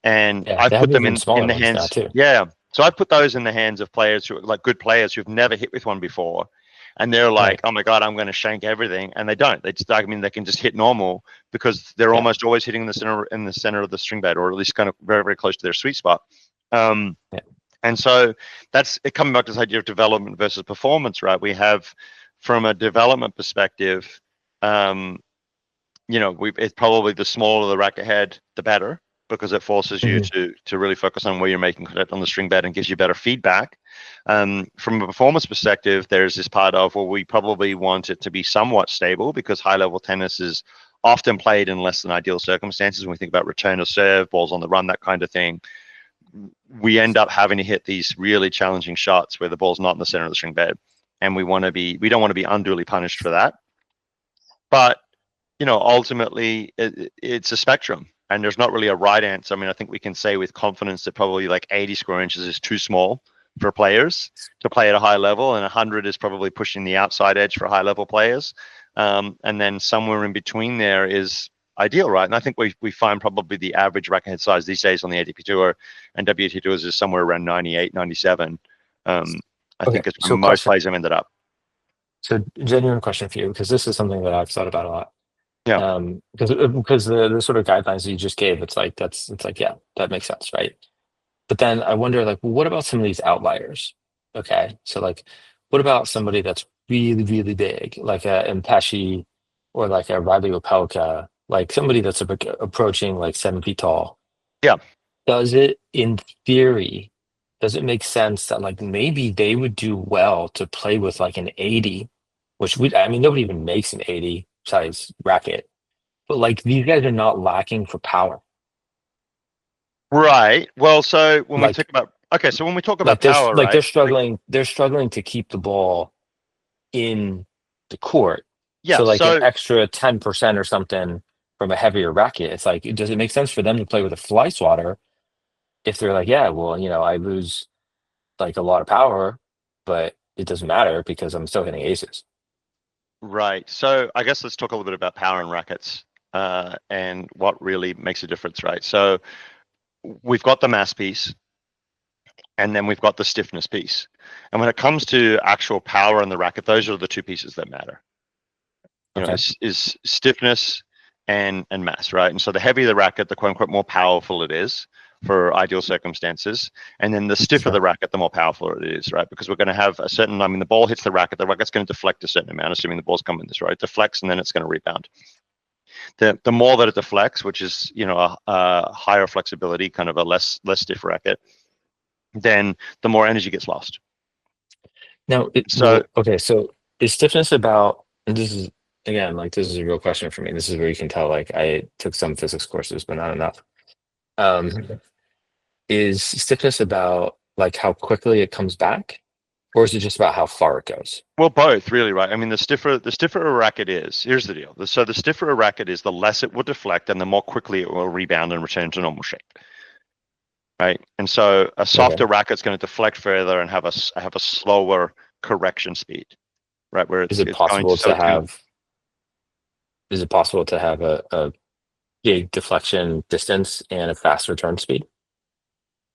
And yeah, I've they have put them even in smaller the ones now hands. too. Yeah. So I put those in the hands of players who are like good players who've never hit with one before, and they're like, Right. "Oh my god, I'm going to shank everything," and they don't. They just, I mean, they can just hit normal because they're Yeah. almost always hitting the center of the string bed, or at least kind of very very close to their sweet spot. Um, Yeah. and so that's it. Coming back to this idea of development versus performance, right? We have, from a development perspective, um, it's probably the smaller the racket head, the better, because it forces you Hmm. to really focus on where you're making contact on the string bed and gives you better feedback. From a performance perspective, there's this part of, well, we probably want it to be somewhat stable because high level tennis is often played in less than ideal circumstances. When we think about return of serve, balls on the run, that kind of thing, we end up having to hit these really challenging shots where the ball's not in the center of the string bed, and we don't want to be unduly punished for that. But ultimately it's a spectrum, and there's not really a right answer. I mean, I think we can say with confidence that probably like 80 square inches is too small for players to play at a high level, and 100 is probably pushing the outside edge for high level players. And then somewhere in between there is ideal, right? And I think we find probably the average racket head size these days on the ATP Tour and WTA Tours is somewhere around 98, 97. I Okay. think it's where So most question. players have ended up. So genuine question for you, because this is something that I've thought about a lot. Yeah. Because the sort of guidelines that you just gave, it's like, yeah, that makes sense, right? But then I wonder, like, well, what about some of these outliers? Okay, so like, what about somebody that's really, really big, like a Impeshi or like a Riley Opelka, like somebody that's approaching like 7 feet tall? Yeah. Does it, in theory, does it make sense that like maybe they would do well to play with like an 80, which I mean, nobody even makes an 80 size racket, but like these guys are not lacking for power. Right. Well, so when we Like talk about okay, so when we talk about there's power, like right? they're struggling to keep the ball in the court. Yeah. So like an So extra 10% or something from a heavier racket. It's like, does it make sense for them to play with a fly swatter if they're like, yeah, well, I lose like a lot of power, but it doesn't matter because I'm still hitting aces. right. So I guess let's talk a little bit about power and rackets, and what really makes a difference, right? So we've got the mass piece, and then we've got the stiffness piece. And when it comes to actual power in the racket, those are the two pieces that matter. Okay. Is stiffness and mass, right? And so the heavier the racket, the quote unquote more powerful it is for ideal circumstances. And then the stiffer Sure. the racket, the more powerful it is, right? Because we're going to have a certain, I mean, the ball hits the racket's going to deflect a certain amount, assuming the ball's coming this way. It deflects and then it's going to rebound. The more that it deflects, which is, a higher flexibility, kind of a less stiff racket, then the more energy gets lost. Now, So okay, so is stiffness about, and this is, again, like this is a real question for me. This is where you can tell, like, I took some physics courses, but not enough. Um, is stiffness about like how quickly it comes back, or is it just about how far it goes? well, both really, right? I mean, the stiffer a racket is, here's the deal. So the stiffer a racket is, the less it will deflect, and the more quickly it will rebound and return to normal shape, right? And so a Okay. softer racket's going to deflect further and have a slower correction speed, right? Where Is it's it it's going to possible so to it's going to have, is it possible to have a big deflection distance and a fast return speed?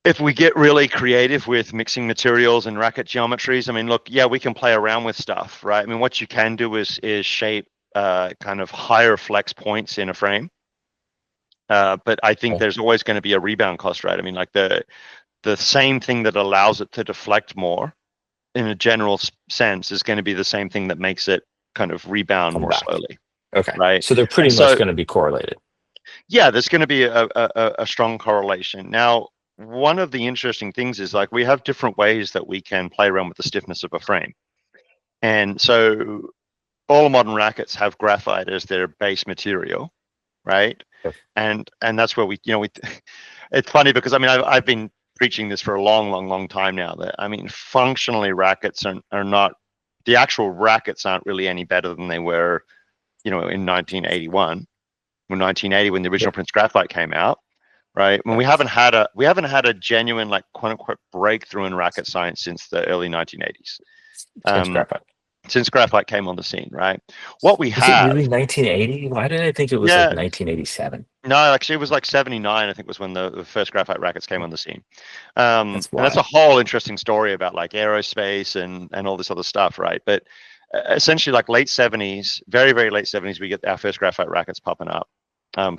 if we get really creative with mixing materials and racket geometries, I mean, look, yeah, we can play around with stuff, right? I mean, what you can do is shape kind of higher flex points in a frame. But I think Okay. there's always going to be a rebound cost, right? I mean, like the same thing that allows it to deflect more in a general sense is going to be the same thing that makes it kind of rebound Come more back. slowly, Okay. right? So they're And pretty much so, going to be correlated. yeah, there's going to be a strong correlation. Now, one of the interesting things is like we have different ways that we can play around with the stiffness of a frame. And so all modern rackets have graphite as their base material, right? Yep. And that's where we it's funny because I mean I've been preaching this for a long, long, long time now. That I mean, functionally, rackets are not, the actual rackets aren't really any better than they were, in 1981, when 1980 when the original Yep. Prince Graphite came out, right? When Yep. we haven't had a genuine like quote unquote breakthrough in racket science since the early 1980s. Prince Um, graphite. since graphite came on the scene, right? What we Is it have, really 1980? Why did I think it was like yeah, 1987? no, actually, it was like 79, I think, was when the first graphite rackets came on the scene. That's And that's a wild. whole interesting story about like aerospace and all this other stuff, right? But essentially, like late 70s, very, very late 70s, we get our first graphite rackets popping up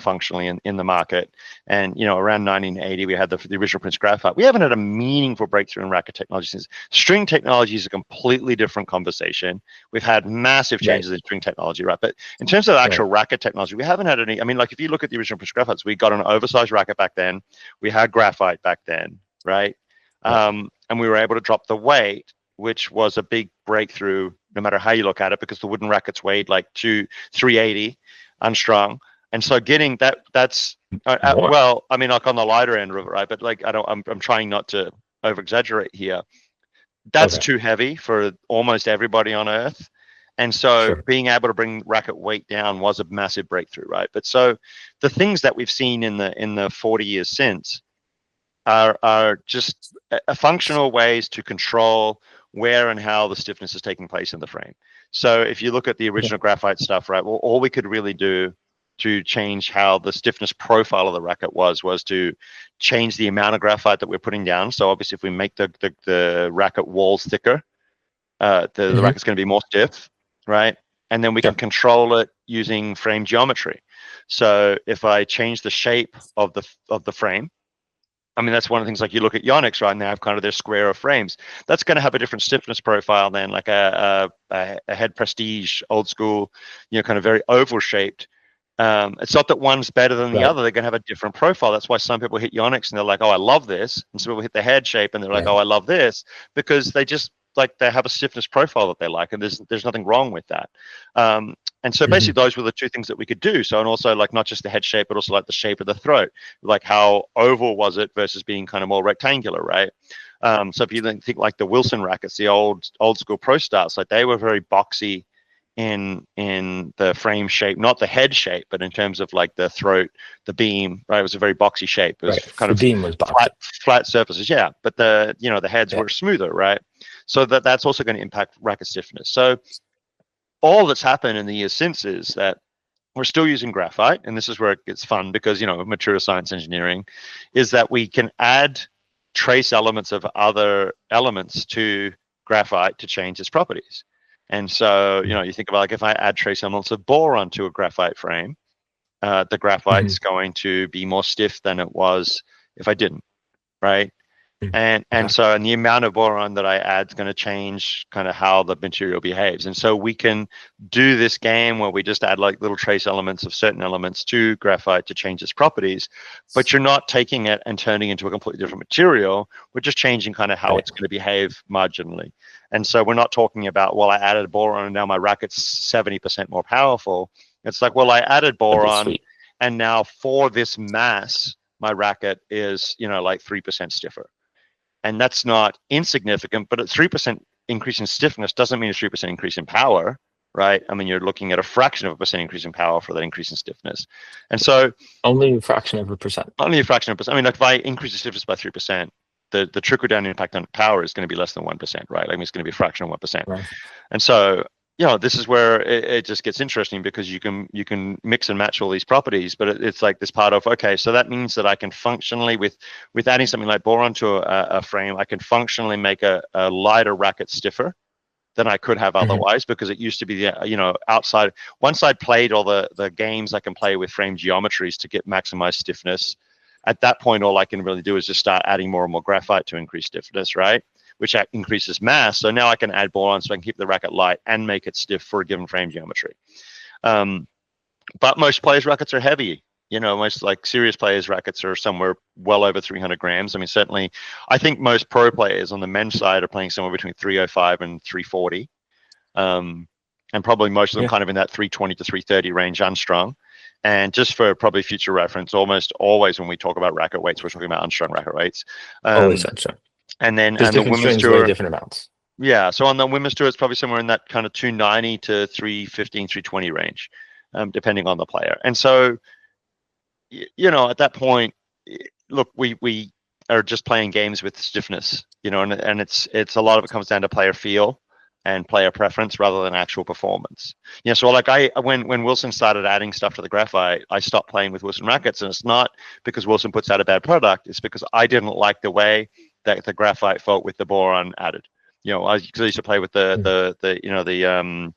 functionally in the market. And, around 1980, we had the original Prince graphite. We haven't had a meaningful breakthrough in racket technology since. String technology is a completely different conversation. We've had massive Right. changes in string technology, right? But in terms of actual Right. racket technology, we haven't had any. I mean, like if you look at the original Prince graphites, we got an oversized racket back then. We had graphite back then, right? Yeah. And we were able to drop the weight, which was a big breakthrough, no matter how you look at it, because the wooden rackets weighed like 380 unstrung. And so getting that's More. well, I mean, like on the lighter end of it, right? But like, I'm trying not to over exaggerate here. That's Okay. too heavy for almost everybody on Earth. And so Sure. being able to bring racket weight down was a massive breakthrough, right? But so the things that we've seen in the 40 years since are just functional ways to control where and how the stiffness is taking place in the frame. So if you look at the Okay. original graphite stuff, right, well, all we could really do to change how the stiffness profile of the racket was to change the amount of graphite that we're putting down. So obviously, if we make the racket walls thicker, the Hmm. racket's going to be more stiff, right? And then we can Sure. control it using frame geometry. So if I change the shape of the frame, I mean, that's one of the things, like you look at Yonex right now, kind of their square of frames. That's going to have a different stiffness profile than like a head prestige, old school, kind of very oval shaped. It's not that one's better than the Right. other. They're going to have a different profile. That's why some people hit Yonex and they're like, oh, I love this. And some people hit the head shape and they're like, Yeah. oh, I love this, because they just like they have a stiffness profile that they like, and there's nothing wrong with that. Um, and so Hmm. basically those were the two things that we could do. So, and also like not just the head shape, but also like the shape of the throat, like how oval was it versus being kind of more rectangular, right? So if you think like the Wilson rackets, the old school Pro Starts, like they were very boxy in the frame shape, not the head shape, but in terms of like the throat, the beam, right? It was a very boxy shape. It was Right. kind The of beam was boxy. flat surfaces, yeah. But the heads Yeah. were smoother, right? So that's also going to impact racket stiffness. So all that's happened in the years since is that we're still using graphite, and this is where it gets fun because material science engineering is that we can add trace elements of other elements to graphite to change its properties. And so you think about like if I add trace elements of boron to a graphite frame, the Hmm. graphite's going to be more stiff than it was if I didn't, right? And Okay. so and the amount of boron that I add is going to change kind of how the material behaves. And so we can do this game where we just add like little trace elements of certain elements to graphite to change its properties, but you're not taking it and turning it into a completely different material. We're just changing kind of how Right. it's going to behave marginally. And so we're not talking about, well, I added boron and now my racket's 70% more powerful. It's like, well, I added That'd be boron sweet. and now for this mass, my racket is, like 3% stiffer, and that's not insignificant. But a 3% increase in stiffness doesn't mean a 3% increase in power, right? I mean, you're looking at a fraction of a percent increase in power for that increase in stiffness. And so Only a fraction of a percent. only a fraction of a percent. I mean, like if I increase the stiffness by 3%, the trickle down impact on power is going to be less than 1%, right? Like it's going to be a fraction of 1%. Right. And so, this is where it just gets interesting, because you can mix and match all these properties, but it's like this part of, okay, so that means that I can functionally with adding something like boron to a frame, I can functionally make a lighter racket stiffer than I could have Hmm. otherwise, because it used to be outside. Once I played all the games I can play with frame geometries to get maximized stiffness, at that point all I can really do is just start adding more and more graphite to increase stiffness, right? Which increases mass. So now I can add boron so I can keep the racket light and make it stiff for a given frame geometry. Um, but most players' rackets are heavy. Most like serious players' rackets are somewhere well over 300 grams. I mean, certainly, I think most pro players on the men's side are playing somewhere between 305 and 340. And probably most of them Yeah. kind of in that 320 to 330 range unstrung. And just for probably future reference, almost always when we talk about racket weights, we're talking about unstrung racket weights. Always Um, sunshine. and Because the different women's strings weigh tour, different amounts. yeah. So on the women's tour, it's probably somewhere in that kind of 290 to 315, 320 range, depending on the player. And so, at that point, look, we are just playing games with stiffness, and it's a lot of it comes down to player feel. and player preference rather than actual performance. So like when Wilson started adding stuff to the graphite, I stopped playing with Wilson rackets, and it's not because Wilson puts out a bad product. It's because I didn't like the way that the graphite felt with the boron added. I used to play with the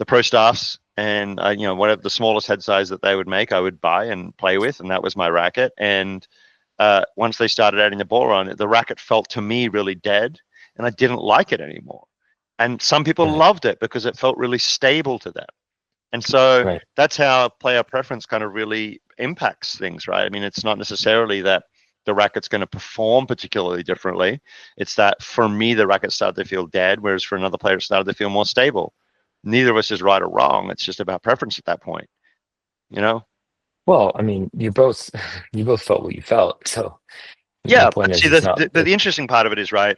pro staffs, and whatever the smallest head size that they would make, I would buy and play with, and that was my racket. And once they started adding the boron, the racket felt to me really dead, and I didn't like it anymore. And some people Right. loved it because it felt really stable to them. And so Right. that's how player preference kind of really impacts things, right? I mean, it's not necessarily that the racket's going to perform particularly differently. It's that for me, the racket started to feel dead, whereas for another player, it started to feel more stable. Neither of us is right or wrong. It's just about preference at that point, you know? Well, I mean, you both you both felt what you felt. So the Yeah, point but is, see, it's not. the interesting part of it is, right,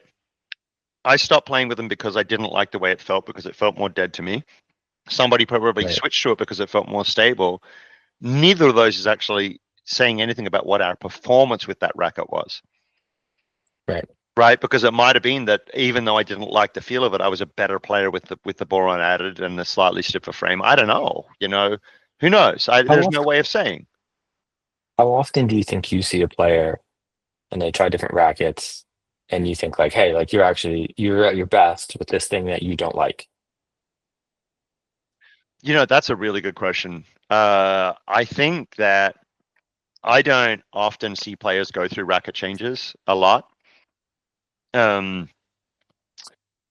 I stopped playing with them because I didn't like the way it felt, because it felt more dead to me. Somebody probably Right. switched to it because it felt more stable. Neither of those is actually saying anything about what our performance with that racket was, Right. right? Because it might have been that even though I didn't like the feel of it, I was a better player with the boron added and the slightly stiffer frame. I don't know, who knows? How There's no often way of saying. how often do you think you see a player and they try different rackets and you think like, hey, like you're at your best with this thing that you don't like? That's a really good question. I think that I don't often see players go through racket changes a lot. Um,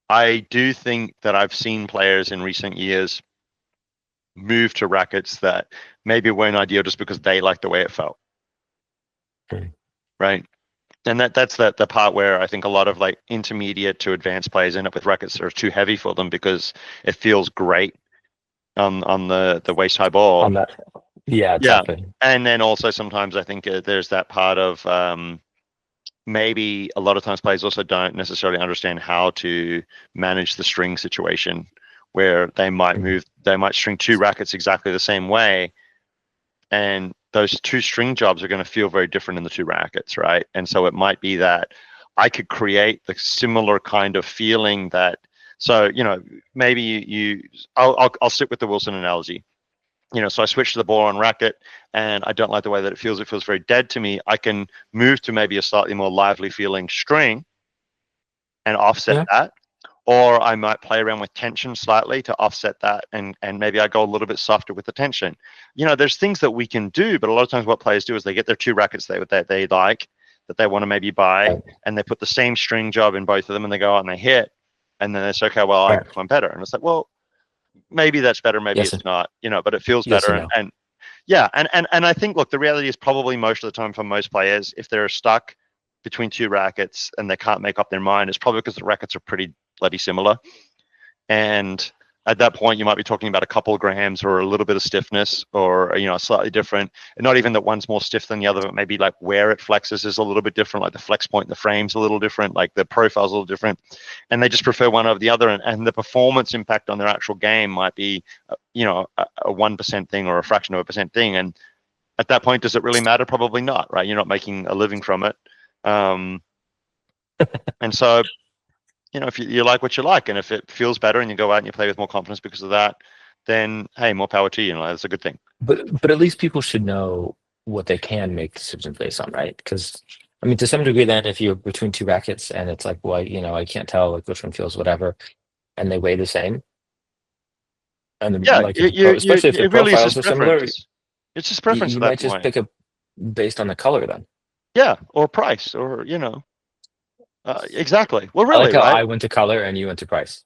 I do think that I've seen players in recent years move to rackets that maybe weren't ideal just because they liked the way it felt, Mm. right? And that's the part where I think a lot of like intermediate to advanced players end up with rackets that are too heavy for them because it feels great on the waist high ball. On that, yeah, Yeah, exactly. and then also sometimes I think there's that part of maybe a lot of times players also don't necessarily understand how to manage the string situation, where Mhm. they might string two rackets exactly the same way, and those two string jobs are going to feel very different in the two rackets, right? And so it might be that I could create the similar kind of feeling that, so maybe I'll stick with the Wilson analogy. So I switch to the boron racket, and I don't like the way that it feels. It feels very dead to me. I can move to maybe a slightly more lively feeling string and offset Yeah. that, or I might play around with tension slightly to offset that, and maybe I go a little bit softer with the tension. There's things that we can do, but a lot of times what players do is they get their two rackets they like, that they want to maybe buy, Right. and they put the same string job in both of them, and they go out and they hit, and then they say, okay, well, I like Right. this one better, and it's like, well, maybe that's better, maybe Yes it's and not, but it feels yes better, and and no. and yeah, and I think, look, the reality is probably most of the time for most players, if they're stuck between two rackets and they can't make up their mind, it's probably because the rackets are pretty bloody similar. And at that point, you might be talking about a couple of grams or a little bit of stiffness, or slightly different. And not even that one's more stiff than the other, but maybe like where it flexes is a little bit different, like the flex point in the frame's a little different, like the profile's a little different, and they just prefer one over the other. And the performance impact on their actual game might be, a 1% thing or a fraction of a percent thing. And at that point, does it really matter? Probably not, right? You're not making a living from it. Um, and so if you like what you like, and if it feels better and you go out and you play with more confidence because of that, then hey, more power to you. That's a good thing. But at least people should know what they can make decisions based on, right? Because I mean, to some degree, then if you're between two rackets and it's like, well, I can't tell like which one feels whatever, and they weigh the same, and Yeah, like if the especially if the it really is profiles just are similar, preference. It's just preference you at that might just point. pick up based on the color then. Yeah, or price, or exactly. Well, I like really, how right? I went to color and you went to price.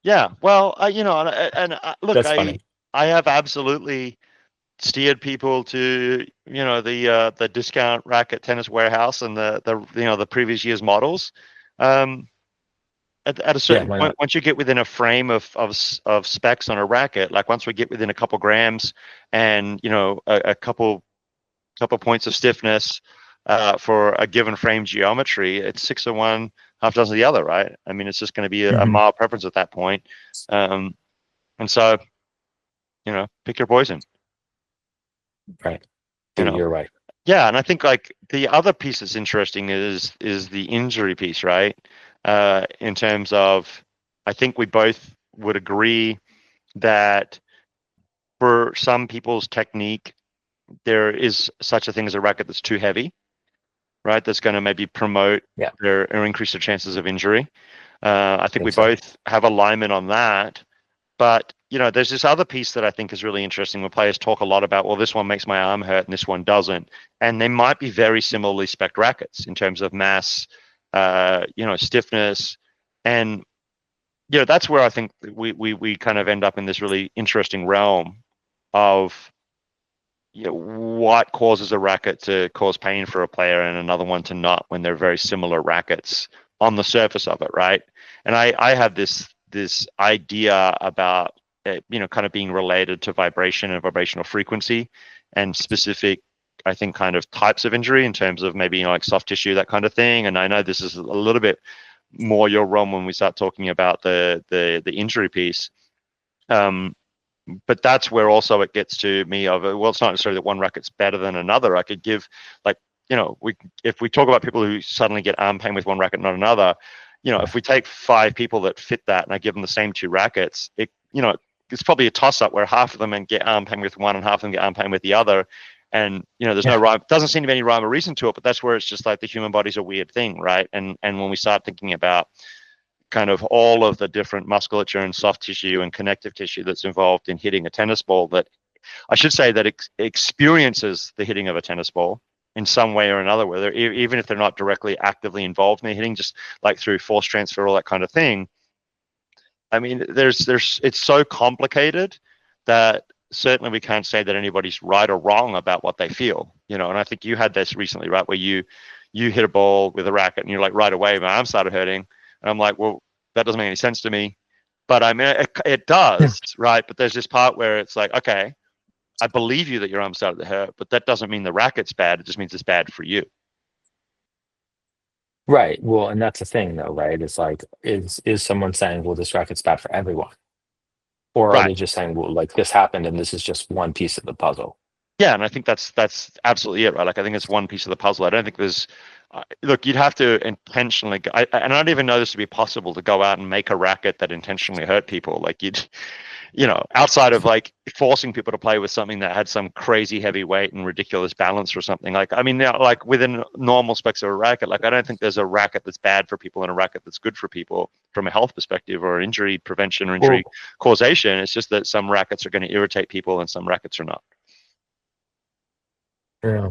Yeah. Well, look, That's funny. I have absolutely steered people to the discount racket tennis warehouse and the previous year's models. Um, at a Yeah, certain why point, not? once you get within a frame of specs on a racket, like once we get within a couple grams and a couple points of stiffness for a given frame geometry, it's six of one, half dozen of the other, right? I mean, it's just going to be a Hmm. mild preference at that point. Um, and so, pick your poison. Right. You Dude, know, you're right. yeah, and I think like the other piece that's interesting is the injury piece, right? In terms of I think we both would agree that for some people's technique, there is such a thing as a racket that's too heavy, right? That's going to maybe promote Yeah, their or increase their chances of injury. I I think we think so. both have alignment on that. But there's this other piece that I think is really interesting where players talk a lot about, well, this one makes my arm hurt and this one doesn't. And they might be very similarly spec rackets in terms of mass, stiffness. And that's where I think we kind of end up in this really interesting realm of what causes a racket to cause pain for a player and another one to not when they're very similar rackets on the surface of it, right? And I have this idea about it, kind of being related to vibration and vibrational frequency and specific, I think, kind of types of injury in terms of maybe like soft tissue, that kind of thing. And I know this is a little bit more your realm when we start talking about the injury piece. Um, but that's where also it gets to me of, well, it's not necessarily that one racket's better than another. I could give, like, we if we talk about people who suddenly get arm pain with one racket, not another, Yeah. if we take 5 people that fit that and I give them the same 2 rackets, it's probably a toss up where half of them get arm pain with one and half of them get arm pain with the other. And there's no Yeah. rhyme, doesn't seem to be any rhyme or reason to it, but that's where it's just like the human body's a weird thing, right? And when we start thinking about kind of all of the different musculature and soft tissue and connective tissue that's involved in hitting a tennis ball, that I should say that experiences the hitting of a tennis ball in some way or another, whether even if they're not directly actively involved in the hitting, just like through force transfer, all that kind of thing. I mean, it's so complicated that certainly we can't say that anybody's right or wrong about what they feel, and I think you had this recently, right, where you hit a ball with a racket and you're like, right away my arm started hurting, and I'm like, well, that doesn't make any sense to me. But I mean, it does, right? But there's this part where it's like, okay, I believe you that your arm started to hurt, but that doesn't mean the racket's bad. It just means it's bad for you. Right. Well, and that's the thing though, right? It's like, is someone saying, well, this racket's bad for everyone? Or are Right. they just saying, well, like this happened and this is just one piece of the puzzle? Yeah, and I think that's absolutely it, right? Like I think it's one piece of the puzzle. I don't think there's look, you'd have to intentionally, and I don't even know this to be possible, to go out and make a racket that intentionally hurt people. Like outside of like forcing people to play with something that had some crazy heavy weight and ridiculous balance or something. Like, I mean, now, like within normal specs of a racket, like I don't think there's a racket that's bad for people and a racket that's good for people from a health perspective or injury prevention or injury Well, causation. It's just that some rackets are going to irritate people and some rackets are not. yeah.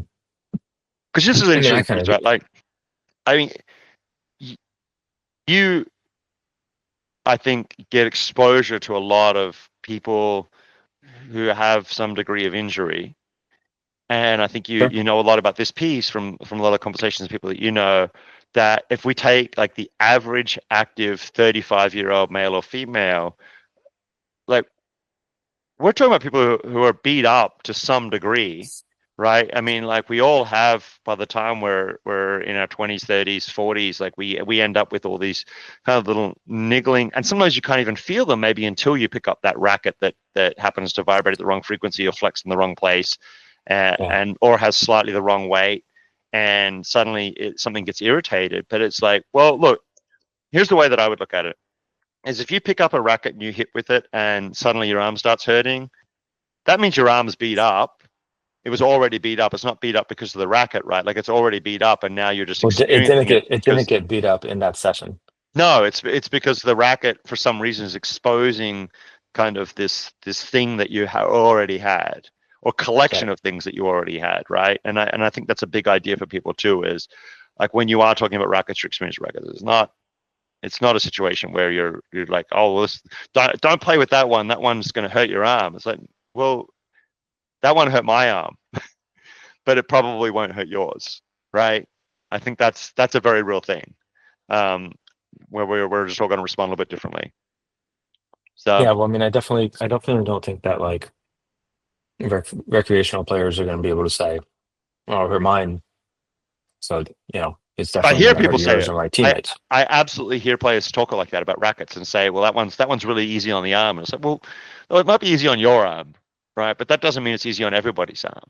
Because this is an I mean, I interesting kind piece, of, right? Like, I mean, you, I think, get exposure to a lot of people who have some degree of injury. And I think you sure. you know a lot about this piece from a lot of conversations with people that that if we take like the average active 35-year-old male or female, like we're talking about people who are beat up to some degree, right? I mean, like we all have, by the time we're in our 20s, 30s, 40s, like we end up with all these kind of little niggling, and sometimes you can't even feel them maybe until you pick up that racket that happens to vibrate at the wrong frequency or flex in the wrong place, Yeah. and or has slightly the wrong weight, and suddenly something gets irritated. But it's like, well, look, here's the way that I would look at it is if you pick up a racket and you hit with it and suddenly your arm starts hurting, that means your arm's beat up. It was already beat up. It's not beat up because of the racket, right? Like it's already beat up, and now you're just Well, it didn't experiencing it didn't because get beat up in that session. no, it's because the racket for some reason is exposing kind of this thing that you already had, or collection Right. of things that you already had, right? And I think that's a big idea for people too. Is like when you are talking about rackets, your experience with rackets, it's not a situation where you're like, oh, well, don't play with that one. That one's going to hurt your arm. It's like, well, that one hurt my arm, but it probably won't hurt yours, right? I think that's a very real thing, um, where we're just all going to respond a little bit differently. So Yeah. Well, I mean, I definitely don't think that like recreational players are going to be able to say, "Oh, hurt mine." So it's I definitely hear going to hurt people say yours it. or my I teammates. I absolutely hear players talk like that about rackets and say, well, that one's really easy on the arm. And it's like, well, it might be easy on your arm, right? But that doesn't mean it's easy on everybody's arm.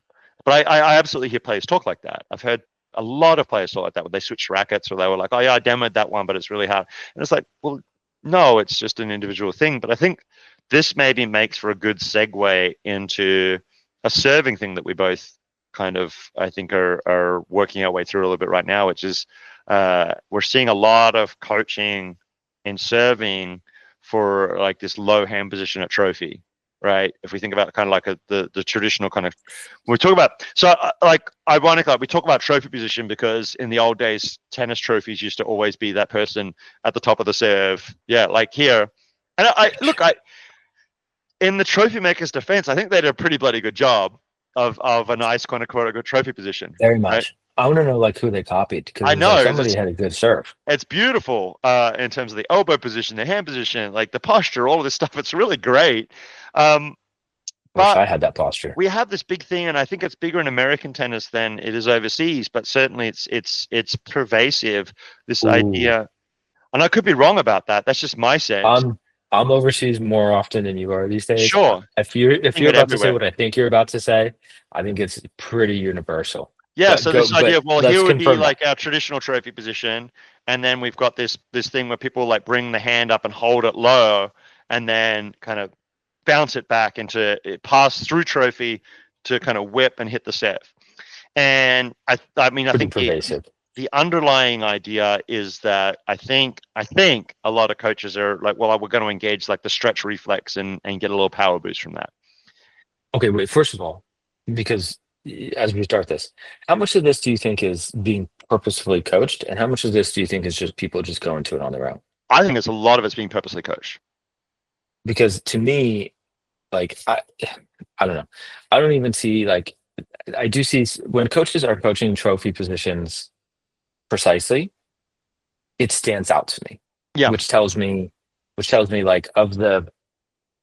But I absolutely hear players talk like that. I've heard a lot of players talk like that when they switch rackets, or they were like, oh yeah, I demoed that one, but it's really hard. And it's like, well, No, it's just an individual thing. But I think this maybe makes for a good segue into a serving thing that we both kind of, I think, are working our way through a little bit right now, which is we're seeing a lot of coaching in serving for like this low hand position at trophy, right? If we think about kind of like the traditional kind of, we talk about, so like ironically, like we talk about trophy position because in the old days, tennis trophies used to always be that person at the top of the serve. Yeah, like here. And I look, I in the trophy maker's defense, I think they did a pretty bloody good job of a nice kind of quote unquote trophy position, Very right? much. I want to know like who they copied because I it was like know because somebody had a good serve. it's beautiful in terms of the elbow position, the hand position, like the posture, all of this stuff. It's really great. Um, Wish but I had that posture. we have this big thing, and I think it's bigger in American tennis than it is overseas. But certainly, it's pervasive. This Ooh, idea, and I could be wrong about that. That's just my sense. I'm I'm overseas more often than you are these days. Sure, If seeing you're it about to say everywhere. what I think you're about to say, I think it's pretty universal. Yeah, But so this idea but of, well, let's here would be confirm that. like our traditional trophy position, and then we've got this thing where people like bring the hand up and hold it low, and then kind of bounce it back into it, pass through trophy to kind of whip and hit the serve. And I mean, I Pretty think pervasive. the underlying idea is that I think a lot of coaches are like, well, we're going to engage like the stretch reflex and get a little power boost from that. Okay, wait, first of all, because as we start this, how much of this do you think is being purposefully coached, and how much of this do you think is just people just going to it on their own? I think it's a lot of it's being purposely coached. Because to me, like I don't know. I don't even see like I do see when coaches are coaching trophy positions precisely, it stands out to me, Yeah, which tells me which tells me like of the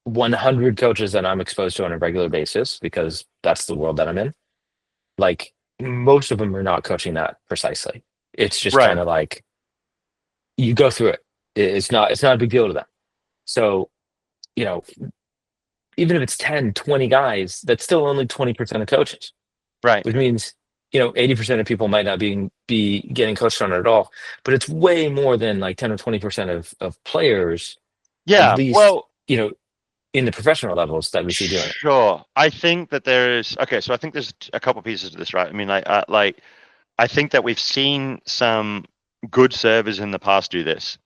100 coaches that I'm exposed to on a regular basis, because that's the world that I'm in, like most of them are not coaching that precisely. It's just right. kind of like you go through it. It's not a big deal to them. So, you know, even if it's 10, 20 guys, that's still only 20% of coaches, Right. which means, 80% of people might not be getting coached on it at all. But it's way more than like 10 or 20% of players, at Yeah. least, Well, in the professional levels that we see doing it. sure. I think that there is okay. So I think there's a couple pieces to this, right? I mean, like I think that we've seen some good servers in the past do this,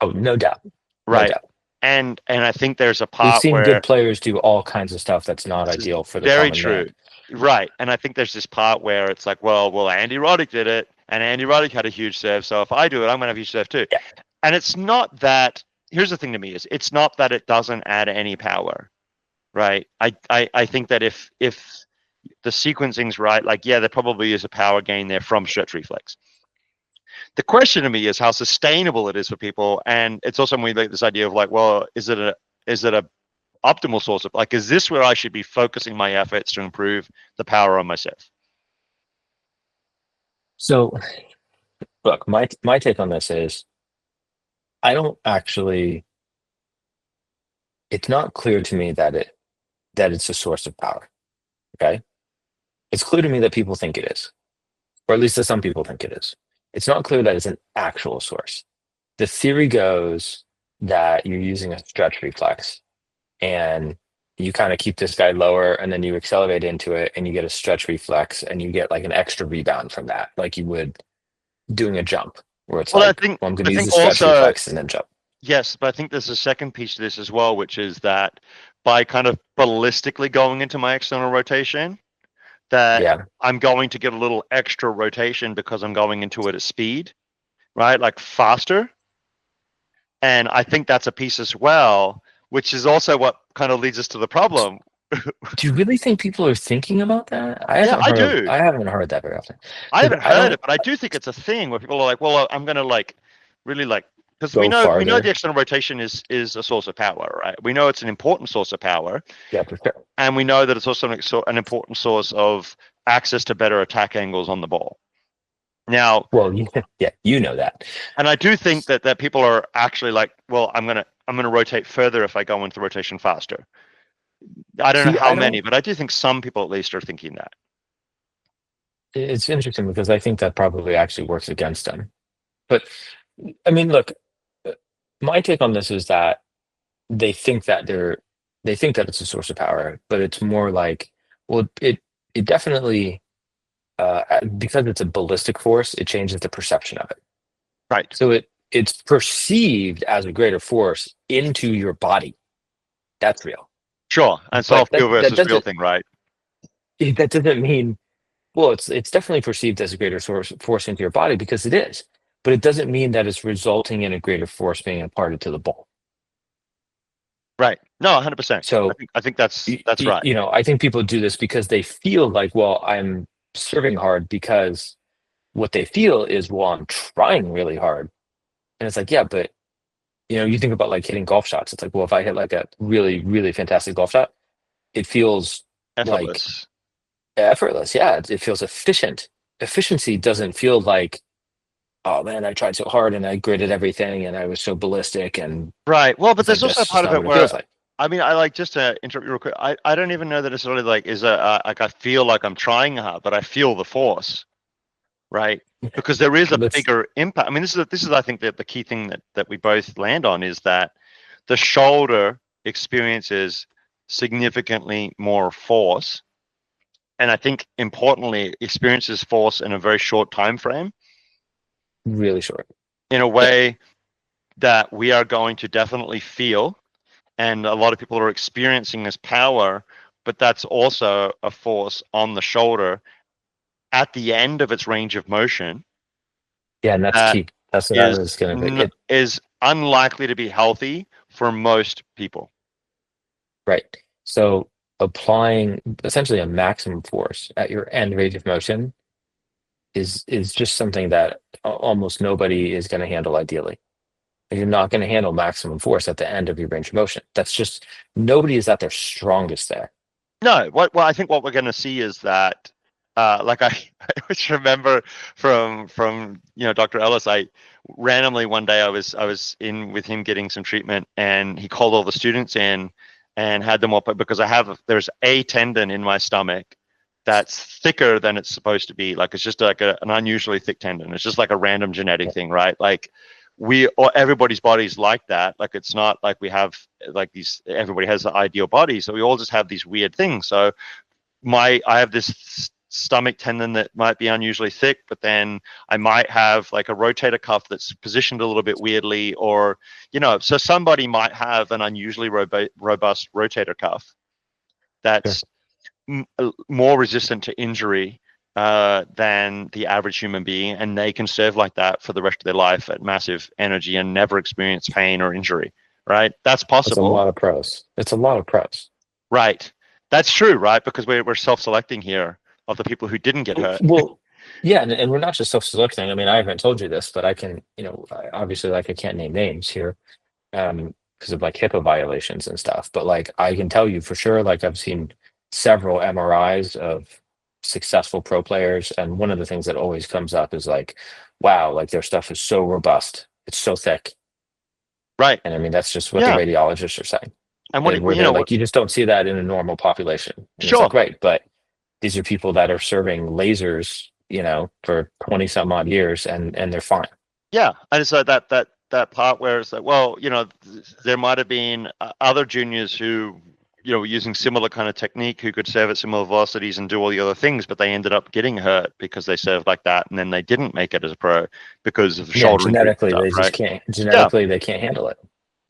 Oh, no doubt. No right? doubt. And I think there's a We've part seen where good players do all kinds of stuff that's not this is ideal for the very common man. true, right? And I think there's this part where it's like, well, Andy Roddick did it, and Andy Roddick had a huge serve, so if I do it, I'm gonna have a huge serve too. Yeah. And it's not that. Here's the thing to me is it's not that it doesn't add any power, right? I think that if the sequencing's right, like yeah, there probably is a power gain there from stretch reflex. The question to me is how sustainable it is for people, and it's also when we like this idea of like, well, is it a optimal source of like, is this where I should be focusing my efforts to improve the power on myself? So, look, my take on this is I don't actually. It's not clear to me that it's a source of power. Okay, it's clear to me that people think it is, or at least that some people think it is. It's not clear that it's an actual source. The theory goes that you're using a stretch reflex and you kind of keep this guy lower and then you accelerate into it and you get a stretch reflex and you get like an extra rebound from that, like you would doing a jump, where it's Well, I like, think well, I'm going I to use think the stretch also reflex and then jump. yes, but I think there's a second piece to this as well, which is that by kind of ballistically going into my external rotation, that Yeah. I'm going to get a little extra rotation because I'm going into it at speed, right? Like faster. And I think that's a piece as well, which is also what kind of leads us to the problem. Do you really think people are thinking about that? Yeah, I do. I haven't heard that very often. I Because haven't I heard don't it, but I do think it's a thing where people are like, "Well, I'm gonna like really like," because we go know we know the farther. external rotation is a source of power, right? We know it's an important source of power, Yeah, for sure. and we know that it's also an important source of access to better attack angles on the ball. Now, Well, yeah, you know that. and I do think that people are actually like, "Well, I'm gonna rotate further if I go into rotation faster." I don't know See, how I many, don't. but I do think some people at least are thinking that. It's interesting because I think that probably actually works against them. But I mean, look. my take on this is that they think that they think that it's a source of power, but it's more like, well, it definitely because it's a ballistic force, it changes the perception of it. Right. So it's perceived as a greater force into your body. That's real. Sure. And But soft feel that versus real doesn't thing, right? that doesn't mean, well, it's definitely perceived as a greater source force into your body because it is, but it doesn't mean that it's resulting in a greater force being imparted to the ball. Right. No, 100%. So I think that's right. I think people do this because they feel like, well, I'm serving hard because what they feel is, well, I'm trying really hard. And it's like, yeah, but you think about like hitting golf shots. It's like, well, if I hit like a really, really fantastic golf shot, it feels like Effortless. effortless. Yeah, it feels efficient. Efficiency doesn't feel like, oh man, I tried so hard and I gritted everything and I was so ballistic and Right. Well, but it's like there's also a that's just part of not it what it where feels like. I mean, I like just to interrupt you real quick. I don't even know that it's really like is a like I feel like I'm trying hard, but I feel the force, right? Because there is a Let's bigger impact. I mean, this is I think that the key thing that we both land on is that the shoulder experiences significantly more force, and I think importantly experiences force in a very short time frame really short. in a Yeah, way that we are going to definitely feel, and a lot of people are experiencing this power, but that's also a force on the shoulder at the end of its range of motion yeah, and that's that key. That's what I is was gonna bring. is unlikely to be healthy for most people. Right. So applying essentially a maximum force at your end range of motion is just something that almost nobody is going to handle ideally. You're not going to handle maximum force at the end of your range of motion. That's just nobody is at their strongest there. No, I think what we're going to see is that, like I always remember from Dr. Ellis. I randomly one day I was in with him getting some treatment, and he called all the students in and had them up because there's a tendon in my stomach that's thicker than it's supposed to be. Like it's just like an unusually thick tendon. It's just like a random genetic thing, right? Like we or everybody's body's like that. Like it's not like we have like these everybody has the ideal body, so we all just have these weird things. So I have this stomach tendon that might be unusually thick, but then I might have like a rotator cuff that's positioned a little bit weirdly, or so somebody might have an unusually robust rotator cuff Sure. that's more resistant to injury than the average human being, and they can serve like that for the rest of their life at massive energy and never experience pain or injury. Right? That's It's a possible. lot of pros. It's a lot of pros. Right? That's true, right? Because we're self-selecting here of the people who didn't get hurt. Well, yeah, and we're not just self-selecting. I mean, I haven't told you this, but I can, obviously, like I can't name names here, because of like HIPAA violations and stuff. But like I can tell you for sure, like I've seen several MRIs of successful pro players, and one of the things that always comes up is like, wow, like their stuff is so robust, it's so thick. Right? And I mean, that's just what the Yeah. radiologists are saying. And And where you they're know what? like, you just don't see that in a normal population. And it's Sure. like, right, but these are people that are serving lasers, for 20 some odd years and they're fine. Yeah, and so that part where it's like, well, there might have been other juniors who, were using similar kind of technique who could serve at similar velocities and do all the other things, but they ended up getting hurt because they served like that, and then they didn't make it as a pro because of the Yeah, shoulder injury genetically, stuff, they just right? can't, Yeah, genetically, they can't handle it.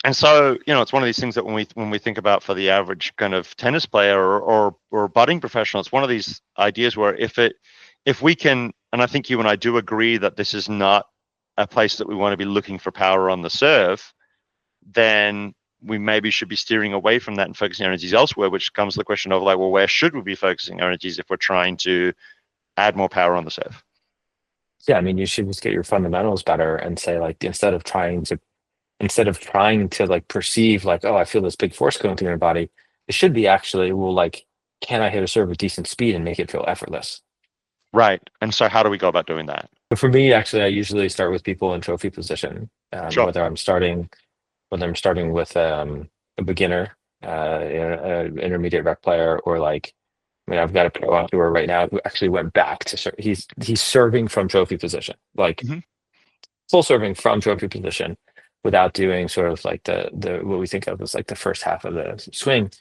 and so it's one of these things that when we think about for the average kind of tennis player or budding professional, it's one of these ideas where if we can, and I think you and I do agree that this is not a place that we want to be looking for power on the serve, then we maybe should be steering away from that and focusing our energies elsewhere, which comes to the question of like, well, where should we be focusing our energies if we're trying to add more power on the serve? Yeah, I mean, you should just get your fundamentals better and say like, instead of trying to like perceive like, oh, I feel this big force going through your body, it should be actually, well, like, can I hit a serve with decent speed and make it feel effortless? Right. And so how do we go about doing that? But for me, actually, I usually start with people in trophy position, Sure. whether I'm starting with a beginner, an intermediate rec player, or like, I mean, I've got a pro on tour right now who actually went back to serve. He's serving from trophy position, like Hmm. full serving from trophy position. without doing sort of like the what we think of as like the first half of the swing.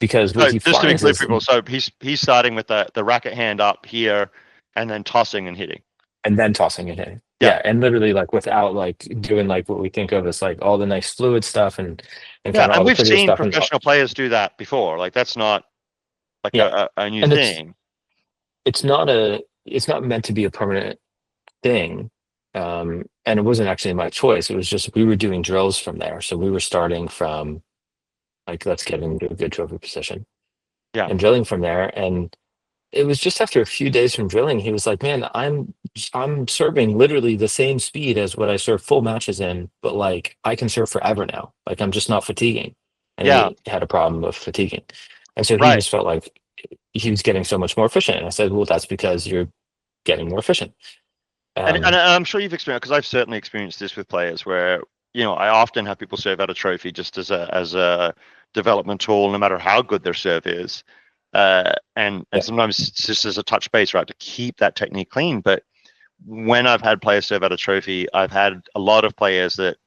Because what So he just to be finds clear, is, people, so he's starting with the racket hand up here, and then tossing and hitting. and then tossing it in. Yeah, Yeah, and literally like without like doing like what we think of as like all the nice fluid stuff and yeah, kind of and all the we've prettier seen stuff and professional players do that before. Like that's not like yeah, a new and thing. it's not meant to be a permanent thing. And it wasn't actually my choice. It was just we were doing drills from there. So we were starting from like let's get into a good trophy position Yeah, and drilling from there. And it was just after a few days from drilling, he was like, "Man, I'm serving literally the same speed as what I serve full matches in, but like I can serve forever now. Like I'm just not fatiguing." And yeah, he had a problem of fatiguing, and so he right. just felt like he was getting so much more efficient. And I said, "Well, that's because you're getting more efficient." And Um, I'm sure you've experienced, because I've certainly experienced this with players where, I often have people serve out a trophy just as a development tool, no matter how good their serve is. And yeah, sometimes it's just as a touch base, right, to keep that technique clean. But when I've had players serve out a trophy, I've had a lot of players that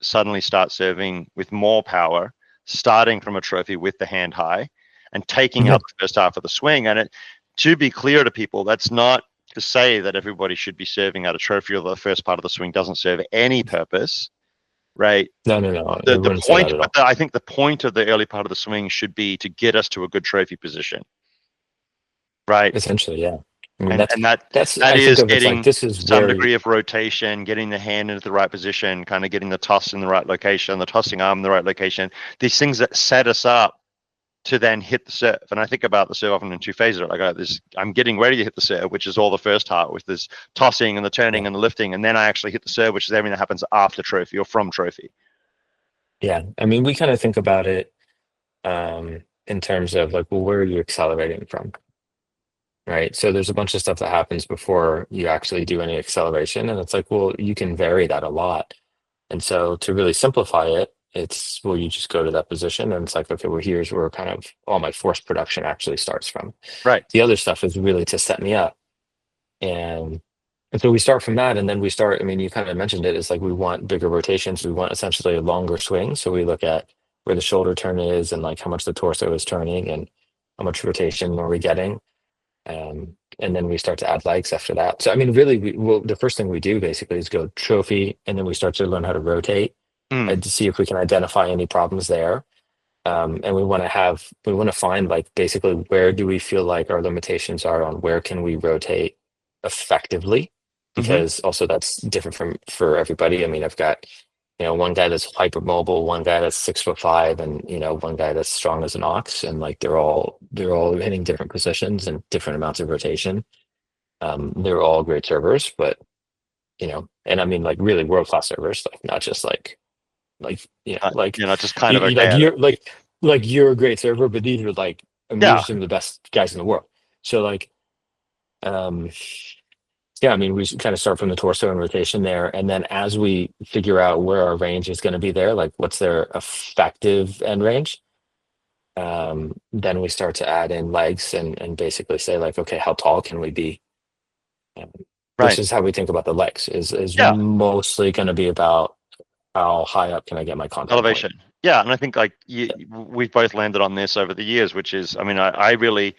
suddenly start serving with more power, starting from a trophy with the hand high and taking yeah, out the first half of the swing. And to be clear to people, that's not to say that everybody should be serving out a trophy or the first part of the swing doesn't serve any purpose, right? no, no, no, I The wouldn't say that point, at but all. I think the point of the early part of the swing should be to get us to a good trophy position, right? Essentially, yeah. I mean, And that's that I think is of it's like getting this is some where degree of rotation, getting the hand into the right position, kind of getting the toss in the right location, the tossing arm in the right location. These things that set us up to then hit the serve. And I think about the serve often in two phases. Like I'm getting ready to hit the serve, which is all the first part with this tossing and the yeah, turning and the lifting, and then I actually hit the serve, which is everything that happens after trophy or from trophy. yeah. I mean, we kind of think about it in terms of like, well, where are you accelerating from? Right. So there's a bunch of stuff that happens before you actually do any acceleration. And it's like, well, you can vary that a lot. And so to really simplify it, it's well, you just go to that position and it's like, okay, well, here's where kind of all my force production actually starts from. Right. The other stuff is really to set me up. And and so we start from that, and then we start. I mean, you kind of mentioned it. It's like we want bigger rotations. We want essentially a longer swing. So we look at where the shoulder turn is, and like how much the torso is turning, and how much rotation are we getting. And then we start to add legs after that. So I mean, really, the first thing we do basically is go trophy, and then we start to learn how to rotate Mm, and to see if we can identify any problems there. And we want to find like basically where do we feel like our limitations are on where can we rotate effectively, hmm. because also that's different from for everybody. I mean, I've got one guy that's hypermobile, one guy that's 6'5", and one guy that's strong as an ox, and like they're all hitting different positions and different amounts of rotation. They're all great servers, but and I mean like really world class servers, like not just like Just kind you, of you okay like at it. you're a great server, but these are like, I mean, these Yeah. are some of the best guys in the world. So like, um, yeah, I mean, we kind of start from the torso and rotation there, and then as we figure out where our range is going to be there, like what's their effective end range, then we start to add in legs and basically say like, okay, how tall can we be? Um, which Right. is how we think about the legs is Yeah. mostly going to be about how high up can I get my contact point? Elevation. Yeah, and I think like we've both landed on this over the years, which is, I mean, I really,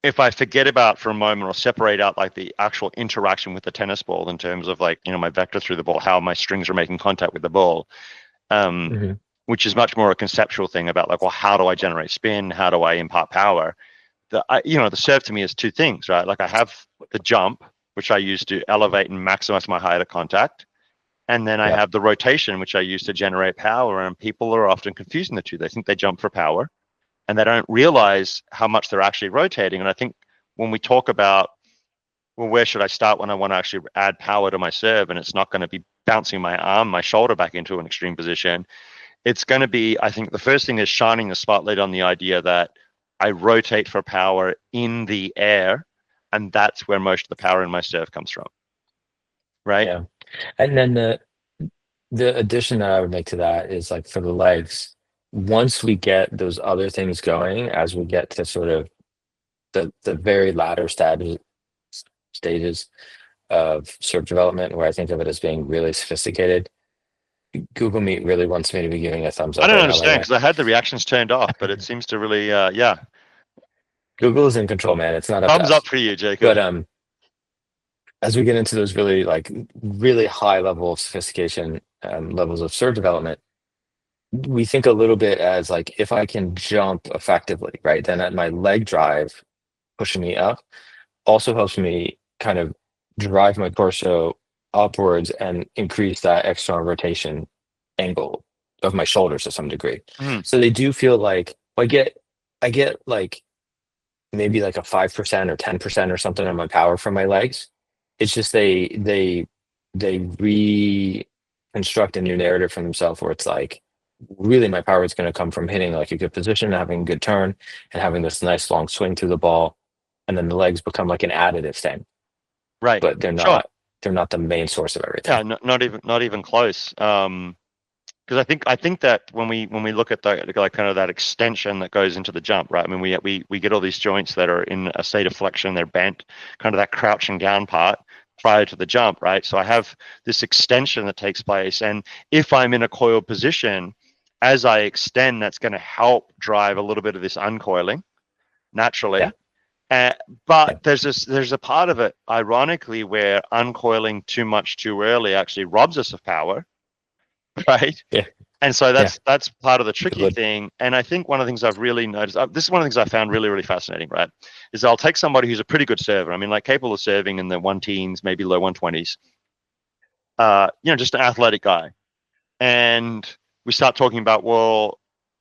if I forget about for a moment or separate out like the actual interaction with the tennis ball in terms of like, my vector through the ball, how my strings are making contact with the ball, um, Hmm. which is much more a conceptual thing about like, well, how do I generate spin? How do I impart power? The serve to me is two things, right? Like I have the jump, which I use to elevate and maximize my height of contact. And then I Yeah, have the rotation, which I use to generate power. And people are often confusing the two. They think they jump for power and they don't realize how much they're actually rotating. And I think when we talk about, well, where should I start when I want to actually add power to my serve? And it's not going to be bouncing my arm, my shoulder back into an extreme position. It's going to be, I think the first thing is shining the spotlight on the idea that I rotate for power in the air. And that's where most of the power in my serve comes from. Right. yeah. And then the addition that I would make to that is like for the legs, once we get those other things going, as we get to sort of the very latter stages of serve development, where I think of it as being really sophisticated, Google Meet really wants me to be giving a thumbs I up don't right now, by the understand way. because I had the reactions turned off, but it seems to really, yeah. Google is in control, man. It's not up to Thumbs up us. for you, Jacob. But as we get into those really high level of sophistication levels of serve development, we think a little bit as like if I can jump effectively, right? Then at my leg drive pushing me up also helps me kind of drive my torso upwards and increase that external rotation angle of my shoulders to some degree. Mhm. So they do feel like I get like maybe like a 5% or 10% or something on my power from my legs. It's just they reconstruct a new narrative for themselves where it's like really my power is going to come from hitting like a good position, having a good turn, and having this nice long swing through the ball. And then the legs become like an additive thing, Right. but Sure. they're not the main source of Yeah, everything. not even close. Because I think that when we look at the like kind of that extension that goes into the jump, right? I mean, we get all these joints that are in a state of flexion, they're bent, kind of that crouching down part prior to the jump, right? So I have this extension that takes place, and if I'm in a coiled position, as I extend, that's going to help drive a little bit of this uncoiling Yeah. naturally. Uh, but Yeah. there's a part of it, ironically, where uncoiling too much too early actually robs us of power, right? Yeah. And so Yeah. that's part of the It tricky would. thing. And I think one of the things I've really noticed, this is one of the things I found really, really fascinating, right? Is I'll take somebody who's a pretty good server. I mean, like capable of serving in the one teens, maybe low 120s, just an athletic guy. And we start talking about, well,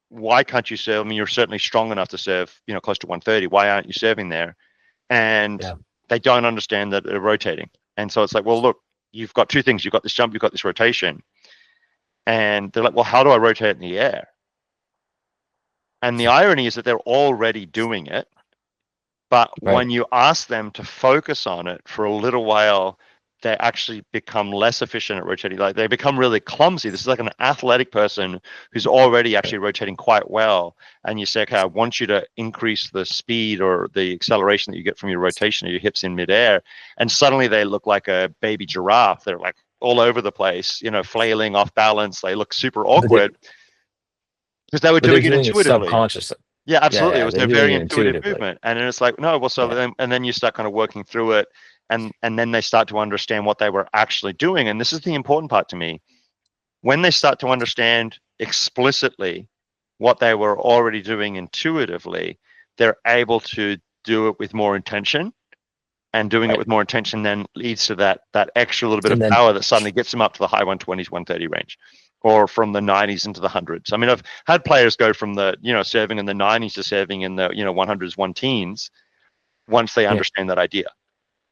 why can't you serve? I mean, you're certainly strong enough to serve, close to 130. Why aren't you serving there? And Yeah. they don't understand that they're rotating. And so it's like, well, look, you've got two things. You've got this jump, you've got this rotation. And they're like, well, how do I rotate in the air? And the irony is that they're already doing it. But Right. when you ask them to focus on it for a little while, they actually become less efficient at rotating. Like they become really clumsy. This is like an athletic person who's already Right. actually rotating quite well. And you say, okay, I want you to increase the speed or the acceleration that you get from your rotation of your hips in midair. And suddenly they look like a baby giraffe. They're like all over the place, flailing off balance. They look super But they awkward because they were but they're doing it doing it intuitively. subconsciously. Yeah, Yeah, absolutely. It yeah. was They're a doing very it intuitive intuitively. movement. And then it's like, no, well, so Yeah. then you start kind of working through it and then they start to understand what they were actually doing. And this is the important part to me. When they start to understand explicitly what they were already doing intuitively, they're able to do it with more intention. And doing it Right. with more intention then leads to that extra little bit of And then power that suddenly gets them up to the high 120s, 130 range, or from the 90s into the hundreds. I mean, I've had players go from the serving in the 90s to serving in the 100s, one teens once they yeah. understand that idea.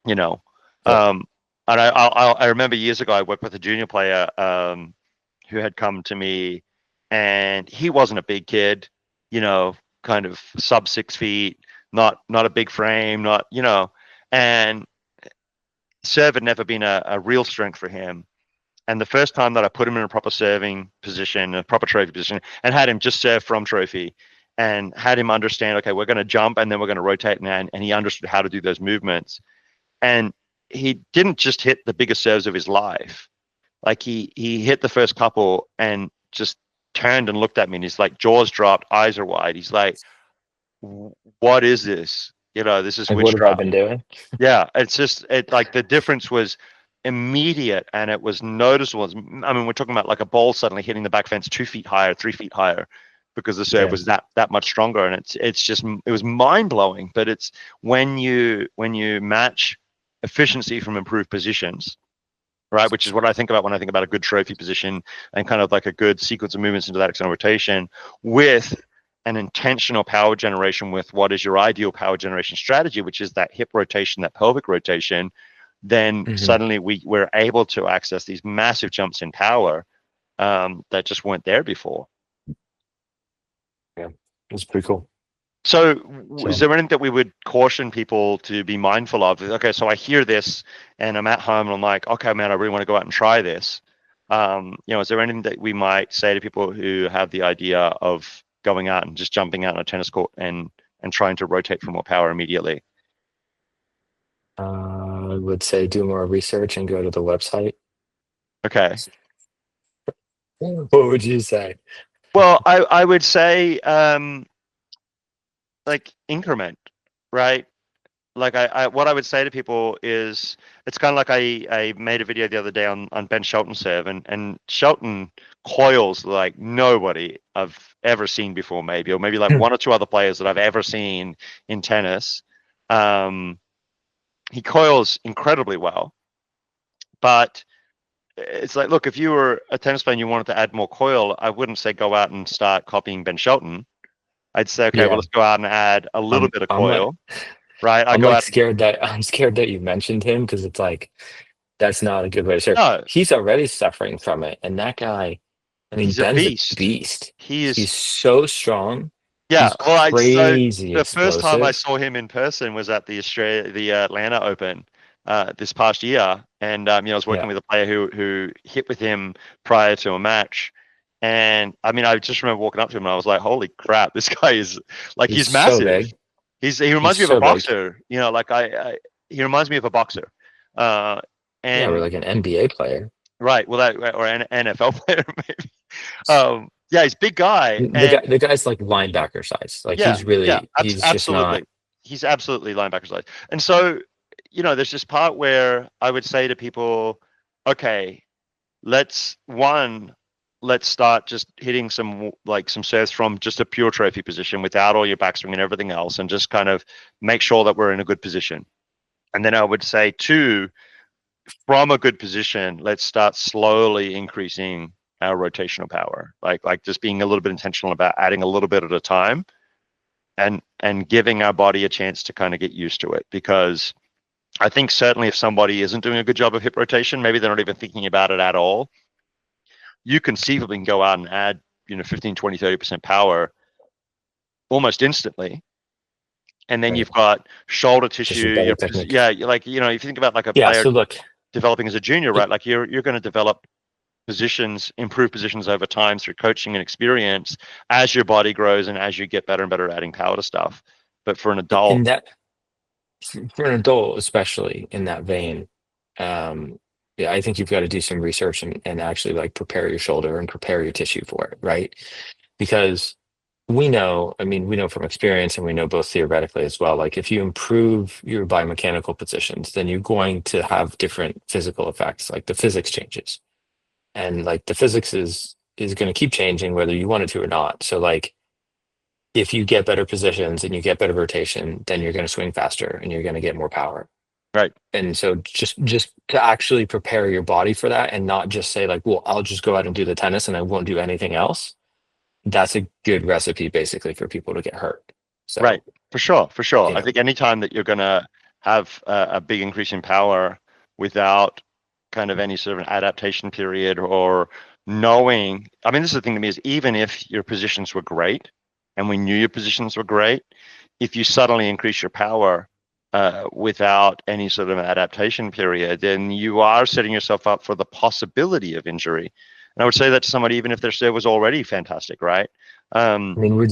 You know, Yep. um, and I remember years ago I worked with a junior player who had come to me, and he wasn't a big kid, kind of sub 6 feet, not a big frame, not and serve had never been a real strength for him. And the first time that I put him in a proper serving position, a proper trophy position, and had him just serve from trophy and had him understand, okay, we're going to jump and then we're going to rotate. And he understood how to do those movements. And he didn't just hit the biggest serves of his life. Like he hit the first couple and just turned and looked at me and he's like, jaws dropped, eyes are wide. He's like, what is this? This is Like, what have I witchcraft. been doing? Yeah, it's just like the difference was immediate and it was noticeable. I mean, we're talking about like a ball suddenly hitting the back fence 2 feet higher, 3 feet higher, because the serve Yeah. was that much stronger, and it's just it was mind blowing. But it's when you match efficiency from improved positions, right? Which is what I think about when I think about a good trophy position and kind of like a good sequence of movements into that external rotation with an intentional power generation with what is your ideal power generation strategy, which is that hip rotation, that pelvic rotation, then Hmm. suddenly we're able to access these massive jumps in power that just weren't there before. Yeah. It's pretty cool. So, is So there anything that we would caution people to be mindful of? Okay, so I hear this and I'm at home and I'm like, okay, man, I really want to go out and try this. Is there anything that we might say to people who have the idea of going out and just jumping out on a tennis court and trying to rotate for more power immediately? I would say do more research and go to the website. Okay. What would you say? Well, I would say like increment, right? Like what I would say to people is it's kind of like I made a video the other day on Ben Shelton serve, and Shelton coils like nobody I've ever seen before, maybe, or maybe like one or two other players that I've ever seen in tennis. Um, he coils incredibly well, but it's like, look, if you were a tennis player and you wanted to add more coil, I wouldn't say go out and start copying Ben Shelton. I'd say, okay, well, Yeah, let's go out and add a little I'm bit of I'm like coil, right? I I'm go like out. scared that I'm scared that you mentioned him because it's like that's not a good way to start. No, He's already suffering from it, and that guy, I mean, he's a Ben's a beast. beast. He is. He's so strong. Yeah, He's well, I so crazy the first time I explosive. saw him in person was at the Atlanta Open this past year, and I was working Yeah, with a player who hit with him prior to a match, and I mean, I just remember walking up to him and I was like, "Holy crap, this guy is like he's he's so massive. big. He He's reminds me of a so big. boxer, like he reminds me of a boxer, uh, Yeah, we're and like an NBA player. right, well that or an NFL player maybe. Yeah, he's a big guy, and The guy's like linebacker size. Like yeah, yeah, he's just not. absolutely. He's absolutely linebacker size. And so, there's this part where I would say to people, okay, let's one, let's start just hitting some serves from just a pure trophy position without all your backswing and everything else, and just kind of make sure that we're in a good position. And then I would say two, from a good position, let's start slowly increasing our rotational power, like just being a little bit intentional about adding a little bit at a time and giving our body a chance to kind of get used to it. Because I think certainly if somebody isn't doing a good job of hip rotation, maybe they're not even thinking about it at all, you conceivably can go out and add 15, 20, 30% power almost instantly. And then Right. you've got shoulder Just with tissue, better technique. yeah, like, if you think about like a Yeah. player So look, developing as a junior, it, right? Like you're going to develop improve positions over time through coaching and experience as your body grows and as you get better and better at adding power to stuff. But for an in adult, that for an adult, especially in that vein, um, yeah, I think you've got to do some research and actually like prepare your shoulder and prepare your tissue for it, right? Because I mean, we know from experience and we know both theoretically as well, like if you improve your biomechanical positions, then you're going to have different physical effects, like the physics changes. And like the physics is going to keep changing whether you want it to or not. So like if you get better positions and you get better rotation, then you're going to swing faster and you're going to get more power. right? And so just to actually prepare your body for that and not just say like, well, I'll just go out and do the tennis and I won't do anything else. That's a good recipe basically for people to get hurt. Right, So, for sure, for sure. you I know, think anytime that you're going to have a big increase in power without kind of any sort of an adaptation period or knowing, I mean, this is the thing to me is even if your positions were great and we knew your positions were great, if you suddenly increase your power without any sort of adaptation period, then you are setting yourself up for the possibility of injury. And I would say that to somebody, even if their serve was already fantastic, right? I Um, mean, we're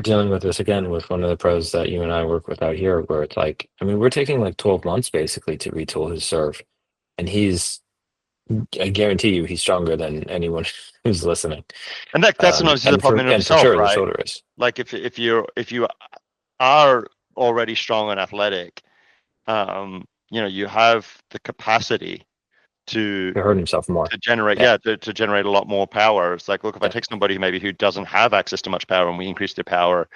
dealing with this again with one of the pros that you and I work with out here, where it's like, I mean, we're taking like 12 months basically to retool his serve. And I guarantee you, he's stronger than anyone who's listening. and that's sometimes the problem in And for itself, sure, the right? shoulder is. Like if you are already strong and athletic, you have the capacity to He hurt himself more. to generate, Yeah, yeah, to generate a lot more power. It's like, look, if I yeah. take somebody maybe who doesn't have access to much power and we increase their power,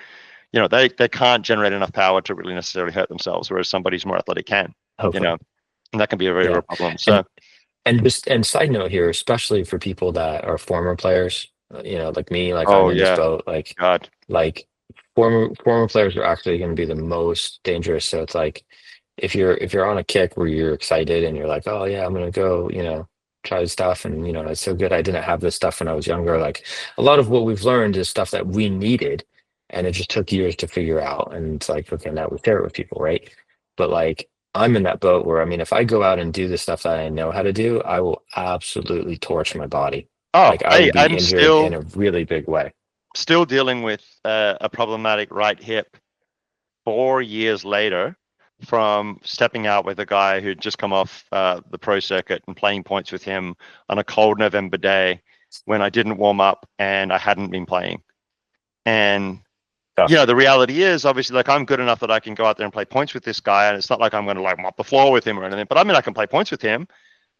they can't generate enough power to really necessarily hurt themselves, whereas somebody who's more athletic can, you Hopefully, know, and that can be a very yeah. real problem. So, And and side note here, especially for people that are former players, like me, like I'm oh in this yeah, boat, God, like former players are actually going to be the most dangerous. So it's like if you're on a kick where you're excited and you're like, oh yeah, I'm gonna go, try this stuff, and it's so good. I didn't have this stuff when I was younger. Like a lot of what we've learned is stuff that we needed, and it just took years to figure out. And it's like, okay, now we share it with people, right? But like I'm in that boat where I mean, if I go out and do the stuff that I know how to do, I will absolutely torch my body. oh, Like I will hey, be I'm injured in still a really big way. dealing with a problematic right hip 4 years later from stepping out with a guy who'd just come off the pro circuit and playing points with him on a cold November day. when I didn't warm up and I hadn't been playing. And Tough. the reality is obviously like I'm good enough that I can go out there and play points with this guy, and it's not like I'm going to like mop the floor with him or anything. But I mean, I can play points with him,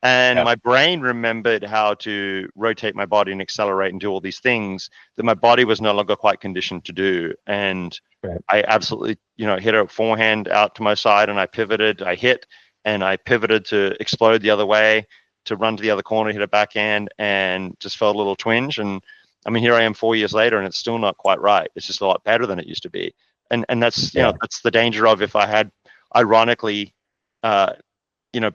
and Yeah. my brain remembered how to rotate my body and accelerate and do all these things that my body was no longer quite conditioned to do. And Right. I absolutely, hit a forehand out to my side, and I pivoted, I hit, and I pivoted to explode the other way, to run to the other corner, hit a backhand, and just felt a little twinge. And I mean, here I am 4 years later, and it's still not quite right. It's just a lot better than it used to be. And that's, Yeah. that's the danger of, if I had, ironically, uh,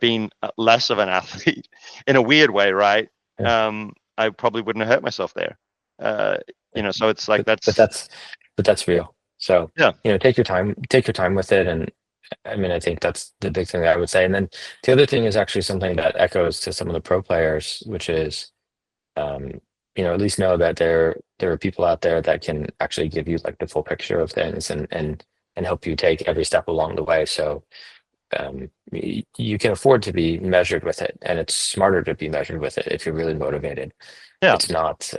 being less of an athlete in a weird way, right? Yeah. I probably wouldn't have hurt myself there. Uh, Yeah. so it's like But but that's but that's real. So, yeah, take your time with it. And I mean, I think that's the big thing that I would say. And then the other thing is actually something that echoes to some of the pro players, which is, um, at least know that there are people out there that can actually give you like the full picture of things, and help you take every step along the way. So, you can afford to be measured with it, and it's smarter to be measured with it if you're really motivated. yeah, It's not,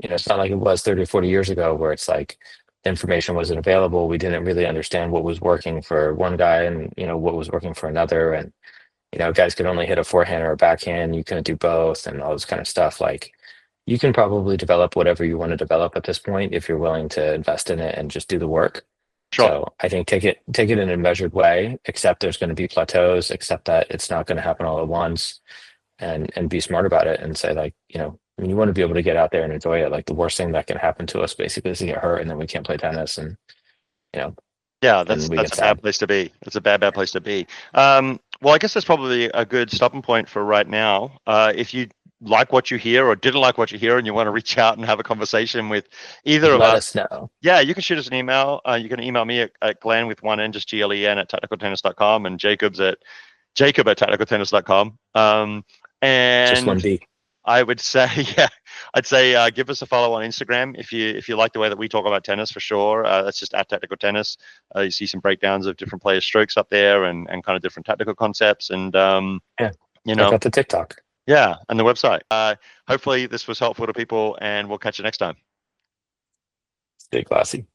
it's not like it was 30 or 40 years ago where it's like the information wasn't available. We didn't really understand what was working for one guy and, what was working for another. And, guys could only hit a forehand or a backhand. You couldn't do both and all this kind of stuff. Like, you can probably develop whatever you want to develop at this point if you're willing to invest in it and just do the work. sure. So I think take it in a measured way, accept there's going to be plateaus, accept that it's not going to happen all at once, and be smart about it and say, like, I mean, you want to be able to get out there and enjoy it. Like, the worst thing that can happen to us basically is to get hurt, and then we can't play tennis, and you know Yeah, then that's we that's get a bad sad. place to be. It's a bad place to be. Well, I guess that's probably a good stopping point for right now. If you like what you hear or didn't like what you hear, and you want to reach out and have a conversation with either of Let us, us know. yeah, you can shoot us an email. You can email me at Glenn with one N, just Glen at tacticaltennis.com, and Jacob at tacticaltennis.com. Just And one B. I would say, yeah, I'd say give us a follow on Instagram if you like the way that we talk about tennis, for sure. That's just at Tactical Tennis. You see some breakdowns of different players' strokes up there, and kind of different tactical concepts, and Yeah. you Check know, out the TikTok. yeah, and the website. Hopefully this was helpful to people, and we'll catch you next time. Stay classy.